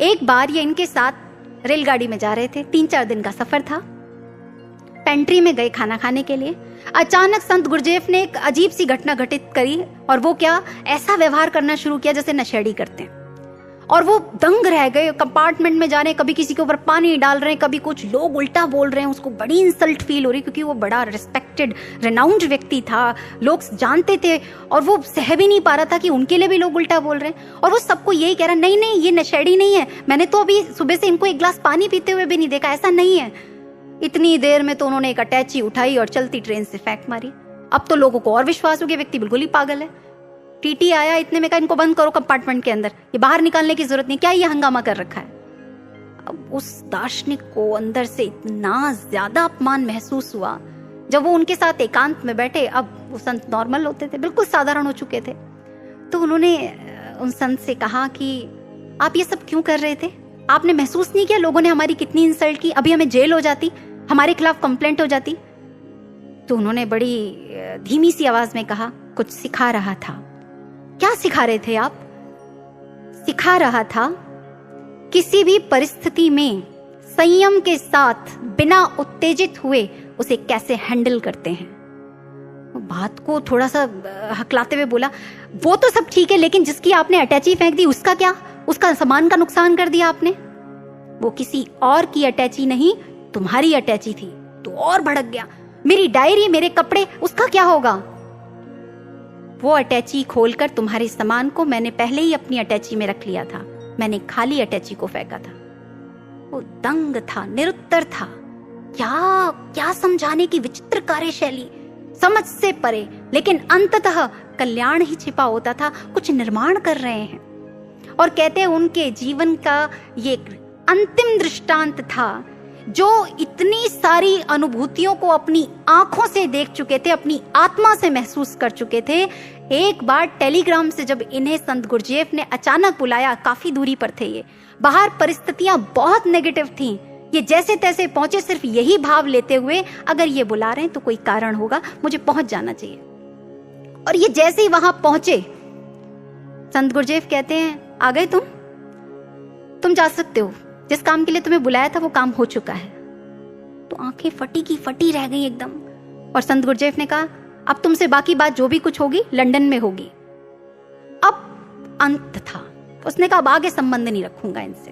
एक बार ये इनके साथ रेलगाड़ी में जा रहे थे, 3-4 दिन का सफर था। पेंट्री में गए खाना खाने के लिए। अचानक संत गुरजेफ ने एक अजीब सी घटना घटित करी, और वो क्या, ऐसा व्यवहार करना शुरू किया जैसे नशेड़ी करते हैं। और वो दंग रह गए। कंपार्टमेंट में जा रहे हैं, कभी किसी के ऊपर पानी डाल रहे हैं, कभी कुछ लोग उल्टा बोल रहे हैं। उसको बड़ी इंसल्ट फील हो रही, क्योंकि वो बड़ा रिस्पेक्टेड रेनाउंड व्यक्ति था, लोग जानते थे, और वो सह भी नहीं पा रहा था कि उनके लिए भी लोग उल्टा बोल रहे हैं। और वो सबको यही कह रहा है, नहीं नहीं ये नशेड़ी नहीं है, मैंने तो अभी सुबह से इनको एक गिलास पानी पीते हुए भी नहीं देखा, ऐसा नहीं है। इतनी देर में तो उन्होंने एक अटैची उठाई और चलती ट्रेन से फेंक मारी। अब तो लोगों को और विश्वास हो गया व्यक्ति बिल्कुल ही पागल है। टीटी आया, इतने में कहा इनको बंद करो कंपार्टमेंट के अंदर, ये बाहर निकालने की जरूरत नहीं, क्या ये हंगामा कर रखा है। अब उस दार्शनिक को अंदर से इतना ज्यादा अपमान महसूस हुआ। जब वो उनके साथ एकांत में बैठे, अब वो संत नॉर्मल होते थे, बिल्कुल साधारण हो चुके थे, तो उन्होंने उन संत से कहा कि आप ये सब क्यों कर रहे थे, आपने महसूस नहीं किया लोगों ने हमारी कितनी इंसल्ट की, अभी हमें जेल हो जाती, हमारे खिलाफ कंप्लेंट हो जाती। तो उन्होंने बड़ी धीमी सी आवाज में कहा, कुछ सिखा रहा था। क्या सिखा रहे थे आप? सिखा रहा था किसी भी परिस्थिति में संयम के साथ बिना उत्तेजित हुए उसे कैसे हैंडल करते हैं। बात को थोड़ा सा हकलाते हुए बोला, वो तो सब ठीक है, लेकिन जिसकी आपने अटैची फेंक दी उसका क्या, उसका सामान का नुकसान कर दिया आपने। वो किसी और की अटैची नहीं, तुम्हारी अटैची थी, तो और भड़क गया। मेरी डायरी, मेरे कपड़े, उसका क्या होगा? वो अटैची खोलकर तुम्हारे सामान को मैंने पहले ही अपनी अटैची में रख लिया था, मैंने खाली अटैची को फेंका था। वो दंग था, निरुत्तर था। क्या क्या समझाने की विचित्र कार्यशैली, समझ से परे, लेकिन अंततः कल्याण ही छिपा होता था। कुछ निर्माण कर रहे हैं। और कहते हैं उनके जीवन का ये अंतिम दृष्टांत था, जो इतनी सारी अनुभूतियों को अपनी आंखों से देख चुके थे, अपनी आत्मा से महसूस कर चुके थे। एक बार टेलीग्राम से जब इन्हें संत गुरजेफ ने अचानक बुलाया, काफी दूरी पर थे ये, बाहर परिस्थितियां बहुत नेगेटिव थीं, ये जैसे तैसे पहुंचे सिर्फ यही भाव लेते हुए, अगर ये बुला रहे हैं तो कोई कारण होगा, मुझे पहुंच जाना चाहिए। और ये जैसे ही वहां पहुंचे, संत गुरजेफ कहते हैं, आ गए तुम जा सकते हो, जिस काम के लिए तुम्हें बुलाया था वो काम हो चुका है। तो आंखें फटी की फटी रह गई एकदम। और संत गुरजेफ ने कहा, अब तुमसे बाकी बात जो भी कुछ होगी लंदन में होगी। अब अंत था। उसने कहा, अब आगे संबंध नहीं रखूंगा इनसे।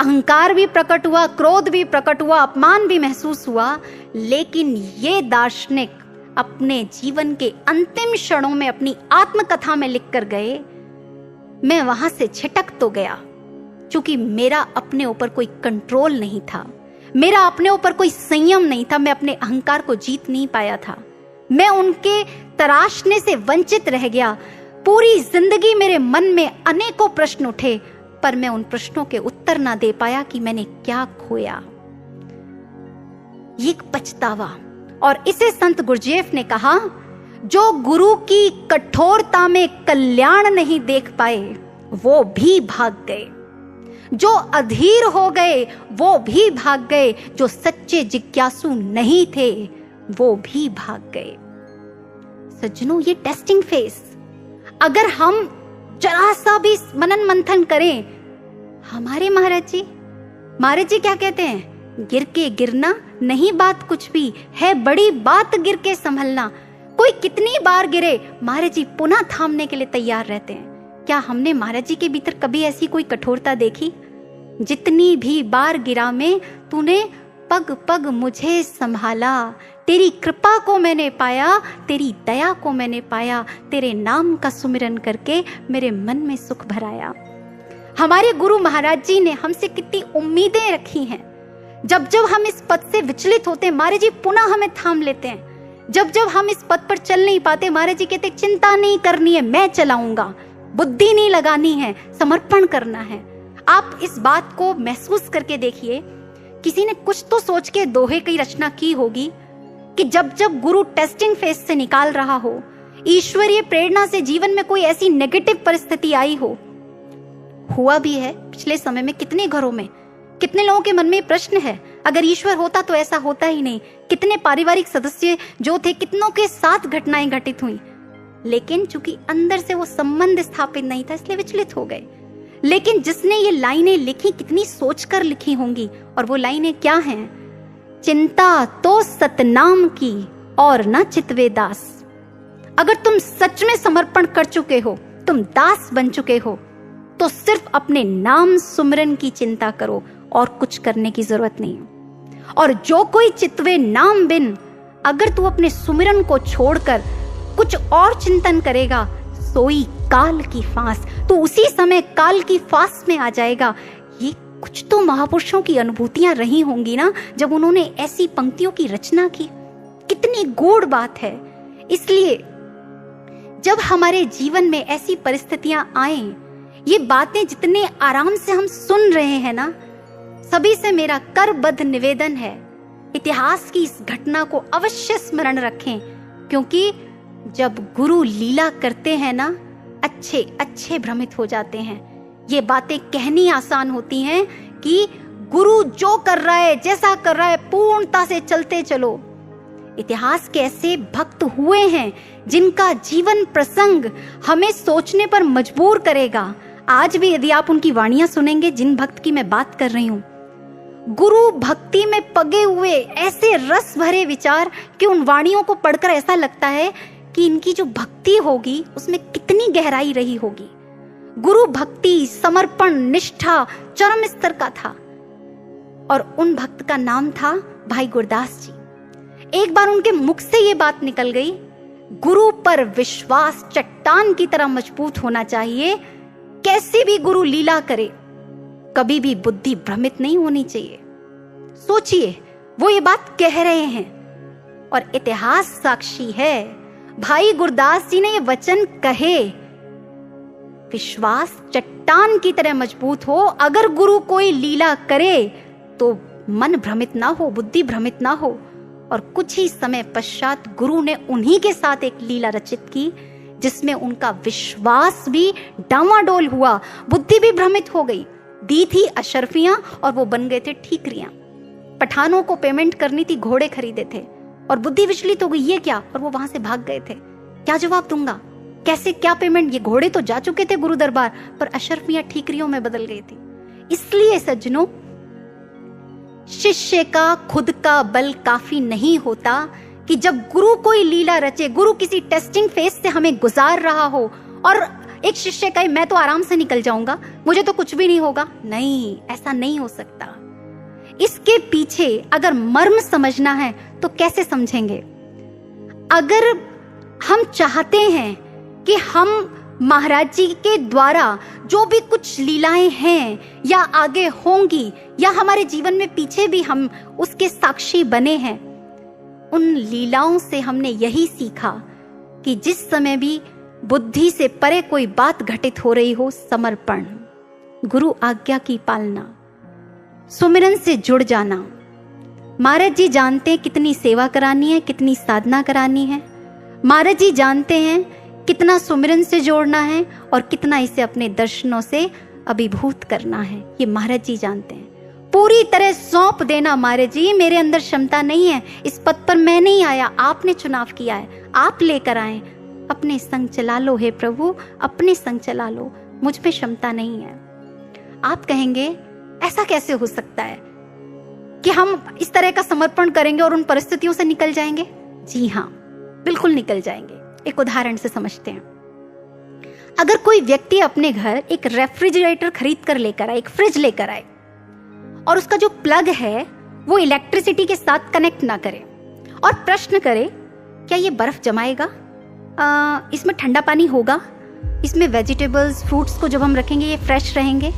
अहंकार भी प्रकट हुआ, क्रोध भी प्रकट हुआ, अपमान भी महसूस हुआ, लेकिन ये दार्शनिक अपने जीवन के अंतिम क्षणों में अपनी आत्मकथा में लिख कर गए, मैं वहां से छिटक तो गया, क्योंकि मेरा अपने ऊपर कोई कंट्रोल नहीं था, मेरा अपने ऊपर कोई संयम नहीं था, मैं अपने अहंकार को जीत नहीं पाया था, मैं उनके तराशने से वंचित रह गया। पूरी जिंदगी मेरे मन में अनेकों प्रश्न उठे, पर मैं उन प्रश्नों के उत्तर ना दे पाया कि मैंने क्या खोया। ये एक पछतावा। और इसे संत गुरजेफ ने कहा, जो गुरु की कठोरता में कल्याण नहीं देख पाए वो भी भाग गए, जो अधीर हो गए वो भी भाग गए, जो सच्चे जिज्ञासु नहीं थे वो भी भाग गए। सज्जनों, ये टेस्टिंग फेस, अगर हम जरा सा भी मनन मंथन करें, हमारे महाराज जी क्या कहते हैं, गिर के गिरना नहीं बात कुछ भी है, बड़ी बात गिर के संभलना। कोई कितनी बार गिरे, महाराज जी पुनः थामने के लिए तैयार रहते हैं। क्या हमने महाराज जी के भीतर कभी ऐसी कोई कठोरता देखी? जितनी भी बार गिरा मैं, तूने पग पग मुझे संभाला, तेरी कृपा को मैंने पाया, तेरी दया को मैंने पाया, तेरे नाम का सुमिरन करके मेरे मन में सुख भराया। हमारे गुरु महाराज जी ने हमसे कितनी उम्मीदें रखी हैं। जब जब हम इस पद से विचलित होते हैं, महाराज जी पुनः हमें थाम लेते हैं। जब जब हम इस पद पर चल नहीं पाते, महाराज जी कहते चिंता नहीं करनी है, मैं चलाऊंगा, बुद्धि नहीं लगानी है, समर्पण करना है। आप इस बात को महसूस करके देखिए, किसी ने कुछ तो सोच के दोहे की रचना की होगी कि जब जब गुरु टेस्टिंग फेज से निकाल रहा हो, ईश्वरीय प्रेरणा से जीवन में कोई ऐसी नेगेटिव परिस्थिति आई हो, हुआ भी है पिछले समय में। कितने घरों में, कितने लोगों के मन में प्रश्न है, अगर ईश्वर होता तो ऐसा होता ही नहीं। कितने पारिवारिक सदस्य जो थे, कितनों के साथ घटनाएं घटित हुई, लेकिन चूंकि अंदर से वो संबंध स्थापित नहीं था इसलिए विचलित हो गए। लेकिन जिसने ये लाइनें लिखी, कितनी सोचकर लिखी होंगी, और वो लाइनें क्या हैं? चिंता तो सतनाम की और न चितवे दास। अगर तुम सच में समर्पण कर चुके हो, तुम दास बन चुके हो, तो सिर्फ अपने नाम सुमिरन की चिंता करो और कुछ करने की जरूरत नहीं। और जो कोई चितवे नाम बिन, अगर तू अपने सुमिरन को छोड़कर कुछ और चिंतन करेगा, सोई काल की फांस, तो उसी समय काल की फांस में आ जाएगा। ये कुछ तो महापुरुषों की अनुभूतियां रही होंगी ना, जब उन्होंने ऐसी पंक्तियों की रचना की। कितनी गूढ़ बात है। इसलिए जब हमारे जीवन में ऐसी परिस्थितियां आए, ये बातें जितने आराम से हम सुन रहे हैं ना, सभी से मेरा करबद्ध निवेदन है, इतिहास की इस घटना को अवश्य स्मरण रखें। क्योंकि जब गुरु लीला करते हैं ना, अच्छे अच्छे भ्रमित हो जाते हैं। ये बातें कहनी आसान होती हैं कि गुरु जो कर रहा है, जैसा कर रहा है, पूर्णता से चलते चलो। इतिहास के ऐसे भक्त हुए हैं जिनका जीवन प्रसंग हमें सोचने पर मजबूर करेगा। आज भी यदि आप उनकी वाणियां सुनेंगे, जिन भक्त की मैं बात कर रही हूं, गुरु भक्ति में पगे हुए ऐसे रस भरे विचार कि उन वाणियों को पढ़कर ऐसा लगता है कि इनकी जो भक्ति होगी उसमें कितनी गहराई रही होगी। गुरु भक्ति, समर्पण, निष्ठा चरम स्तर का था। और उन भक्त का नाम था भाई गुरदास जी। एक बार उनके मुख से ये बात निकल गई, गुरु पर विश्वास चट्टान की तरह मजबूत होना चाहिए। कैसी भी गुरु लीला करे, कभी भी बुद्धि भ्रमित नहीं होनी चाहिए। सोचिए, वो ये बात कह रहे हैं और इतिहास साक्षी है। भाई गुरदास जी ने ये वचन कहे, विश्वास चट्टान की तरह मजबूत हो। अगर गुरु कोई लीला करे तो मन भ्रमित ना हो, बुद्धि भ्रमित ना हो। और कुछ ही समय पश्चात गुरु ने उन्हीं के साथ एक लीला रचित की, जिसमें उनका विश्वास भी डामाडोल हुआ, बुद्धि भी भ्रमित हो गई। दी थी अशर्फियां और वो बन गए थे ठीकरियां। पठानों को पेमेंट करनी थी, घोड़े खरीदे थे, और बुद्धि विचलित हो गई, ये क्या, और वो वहां से भाग गए थे। क्या जवाब दूंगा, कैसे, क्या पेमेंट? ये घोड़े तो जा चुके थे गुरु दरबार, पर अशर्फियां ठीकरियों में बदल गई थी। इसलिए सज्जनों, शिष्य का खुद का बल काफी नहीं होता कि जब गुरु कोई लीला रचे, गुरु किसी टेस्टिंग फेज से हमें गुजार रहा हो और एक शिष्य कहे मैं तो आराम से निकल जाऊंगा, मुझे तो कुछ भी नहीं होगा। नहीं, ऐसा नहीं हो सकता। इसके पीछे अगर मर्म समझना है तो कैसे समझेंगे? अगर हम चाहते हैं कि हम महाराज जी के द्वारा जो भी कुछ लीलाएं हैं या आगे होंगी या हमारे जीवन में पीछे भी हम उसके साक्षी बने हैं, उन लीलाओं से हमने यही सीखा कि जिस समय भी बुद्धि से परे कोई बात घटित हो रही हो, समर्पण, गुरु आज्ञा की पालना, सुमिरन से जुड़ जाना। महाराज जी जानते हैं कितनी सेवा करानी है, कितनी साधना करानी है। महाराज जी जानते हैं कितना सुमिरन से जोड़ना है और कितना इसे अपने दर्शनों से अभिभूत करना है। ये महाराज जी जानते हैं। पूरी तरह सौंप देना, महाराज जी मेरे अंदर क्षमता नहीं है, इस पद पर मैं नहीं आया, आपने चुनाव किया है, आप लेकर आए, अपने संग चला लो हे प्रभु, अपने संग चला लो, मुझ पे क्षमता नहीं है। आप कहेंगे ऐसा कैसे हो सकता है कि हम इस तरह का समर्पण करेंगे और उन परिस्थितियों से निकल जाएंगे? जी हाँ, बिल्कुल निकल जाएंगे। एक उदाहरण से समझते हैं। अगर कोई व्यक्ति अपने घर एक रेफ्रिजरेटर खरीद कर लेकर आए, एक फ्रिज लेकर आए, और उसका जो प्लग है वो इलेक्ट्रिसिटी के साथ कनेक्ट ना करे और प्रश्न करे क्या ये बर्फ जमाएगा, इसमें ठंडा पानी होगा, इसमें वेजिटेबल्स फ्रूट्स को जब हम रखेंगे ये फ्रेश रहेंगे,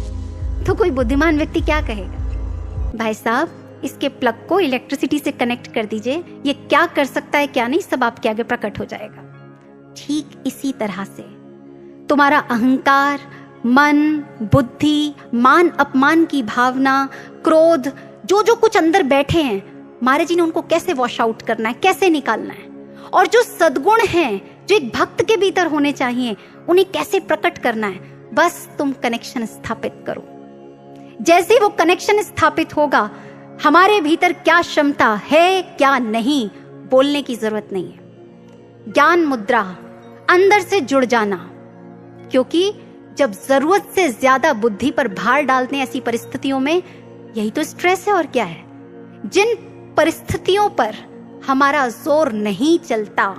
तो कोई बुद्धिमान व्यक्ति क्या कहेगा? भाई साहब, इसके प्लग को इलेक्ट्रिसिटी से कनेक्ट कर दीजिए, ये क्या कर सकता है क्या नहीं सब आपके आगे प्रकट हो जाएगा। ठीक इसी तरह से तुम्हारा अहंकार, मन, बुद्धि, मान अपमान की भावना, क्रोध, जो जो कुछ अंदर बैठे हैं, महाराज जी ने उनको कैसे वॉश आउट करना है, कैसे निकालना है, और जो सद्गुण हैं जो एक भक्त के भीतर होने चाहिए उन्हें कैसे प्रकट करना है, बस तुम कनेक्शन स्थापित करो। जैसे वो कनेक्शन स्थापित होगा, हमारे भीतर क्या क्षमता है क्या नहीं बोलने की जरूरत नहीं है। ज्ञान मुद्रा, अंदर से जुड़ जाना, क्योंकि जब जरूरत से ज्यादा बुद्धि पर भार डालते हैं ऐसी परिस्थितियों में, यही तो स्ट्रेस है और क्या है। जिन परिस्थितियों पर हमारा जोर नहीं चलता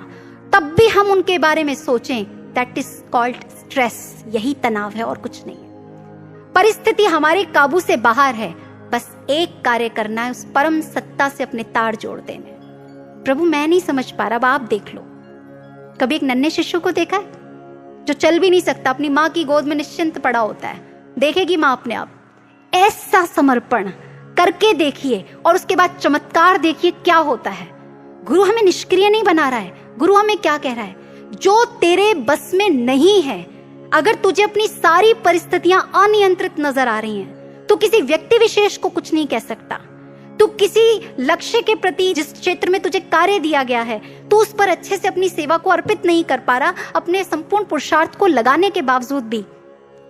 तब भी हम उनके बारे में सोचें, दैट इज कॉल्ड स्ट्रेस। यही तनाव है और कुछ नहीं है। परिस्थिति हमारे काबू से बाहर है, बस एक कार्य करना है, उस परम सत्ता से अपने तार जोड़ देने। प्रभु मैं नहीं समझ पा रहा, अब आप देख लो। कभी एक नन्हे शिशु को देखा है जो चल भी नहीं सकता, अपनी माँ की गोद में निश्चिंत पड़ा होता है, देखेगी माँ अपने आप। ऐसा समर्पण करके देखिए और उसके बाद चमत्कार देखिए क्या होता है। गुरु हमें निष्क्रिय नहीं बना रहा है। गुरु हमें क्या कह रहा है? जो तेरे बस में नहीं है, अगर तुझे अपनी सारी परिस्थितियां अनियंत्रित नजर आ रही हैं, तो किसी व्यक्ति विशेष को कुछ नहीं कह सकता। तू किसी लक्ष्य के प्रति, जिस क्षेत्र में तुझे कार्य दिया गया है, तू उस पर अच्छे से अपनी सेवा को अर्पित नहीं कर पा रहा, अपने संपूर्ण पुरुषार्थ को लगाने के बावजूद भी,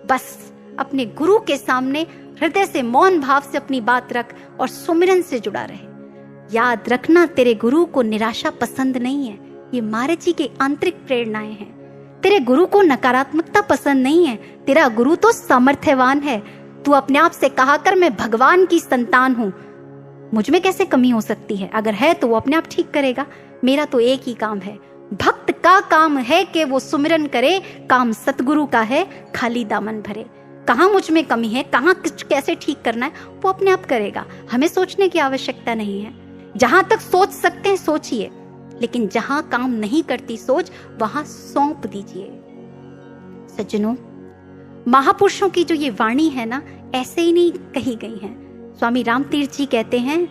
बस अपने गुरु के सामने हृदय से मौन भाव से अपनी बात रख और सुमिरन से जुड़ा रहे। याद रखना, तेरे गुरु को निराशा पसंद नहीं है। ये महाराज जी की आंतरिक प्रेरणाएं हैं। तेरे गुरु को नकारात्मकता पसंद नहीं है। तेरा गुरु तो सामर्थ्यवान है। तू अपने आप से कहा कर, मैं भगवान की संतान हूं, मुझ में कैसे कमी हो सकती है? अगर है तो वो अपने आप ठीक करेगा। मेरा तो एक ही काम है, भक्त का काम है कि वो सुमिरन करे, काम सतगुरु का है, खाली दामन भरे। कहाँ मुझ में कमी है, कहाँ कैसे ठीक करना है, वो अपने आप करेगा। हमें सोचने की आवश्यकता नहीं है। जहां तक सोच सकते हैं सोचिए, लेकिन जहां काम नहीं करती सोच, वहां सौंप दीजिए। सज्जनों, महापुरुषों की जो ये वाणी है ना, ऐसे ही नहीं कही गई है। स्वामी रामतीर्थ जी कहते हैं,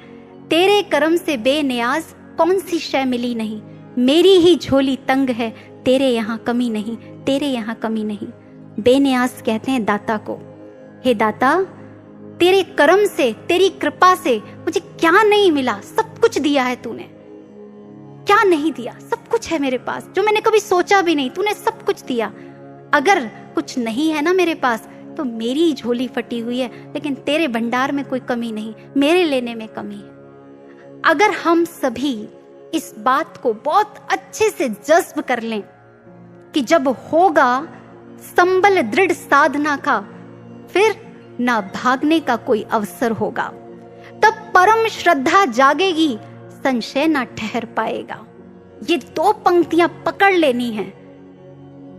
तेरे कर्म से बेनियाज कौन सी शय मिली नहीं, मेरी ही झोली तंग है, तेरे यहाँ कमी नहीं, तेरे यहाँ कमी नहीं। बेनियाज कहते हैं दाता को। हे दाता, तेरे कर्म से, तेरी कृपा से मुझे क्या नहीं मिला? सब कुछ दिया है तूने। क्या नहीं दिया? सब कुछ है मेरे पास, जो मैंने कभी सोचा भी नहीं, तूने सब कुछ दिया। अगर कुछ नहीं है ना मेरे पास, तो मेरी झोली फटी हुई है, लेकिन तेरे भंडार में कोई कमी नहीं, मेरे लेने में कमी है। अगर हम सभी इस बात को बहुत अच्छे से जज्ब कर लें कि जब होगा संबल दृढ़ साधना का, फिर ना भागने का कोई अवसर होगा, तब परम श्रद्धा जागेगी, संशय ना ठहर पाएगा। ये दो पंक्तियां पकड़ लेनी है।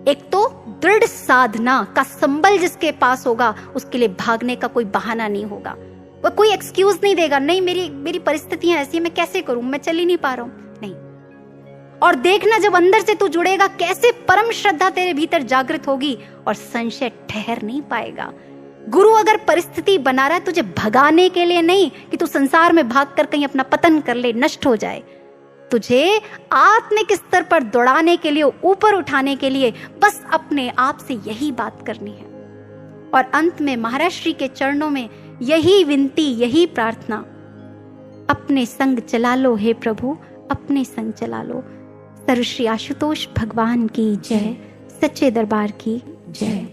एक तो दृढ़ साधना का संबल जिसके पास होगा, उसके लिए भागने का कोई बहाना नहीं होगा। वो कोई एक्सक्यूज नहीं देगा, नहीं मेरी परिस्थितियां ऐसी है, मैं कैसे करूं, मैं चल ही नहीं पा रहा हूं, नहीं। और देखना, जब अंदर से तू जुड़ेगा, कैसे परम श्रद्धा तेरे भीतर जागृत होगी और संशय ठहर नहीं पाएगा। गुरु अगर परिस्थिति बना रहा है तुझे भगाने के लिए नहीं कि तू संसार में भागकर कहीं अपना पतन कर ले, नष्ट हो जाए, तुझे आत्मिक स्तर पर दौड़ाने के लिए, ऊपर उठाने के लिए, बस अपने आप से यही बात करनी है। और अंत में महाराज श्री के चरणों में यही विनती, यही प्रार्थना, अपने संग चला लो हे प्रभु, अपने संग चला लो। सर्वश्री आशुतोष भगवान की जय, सच्चे दरबार की जय।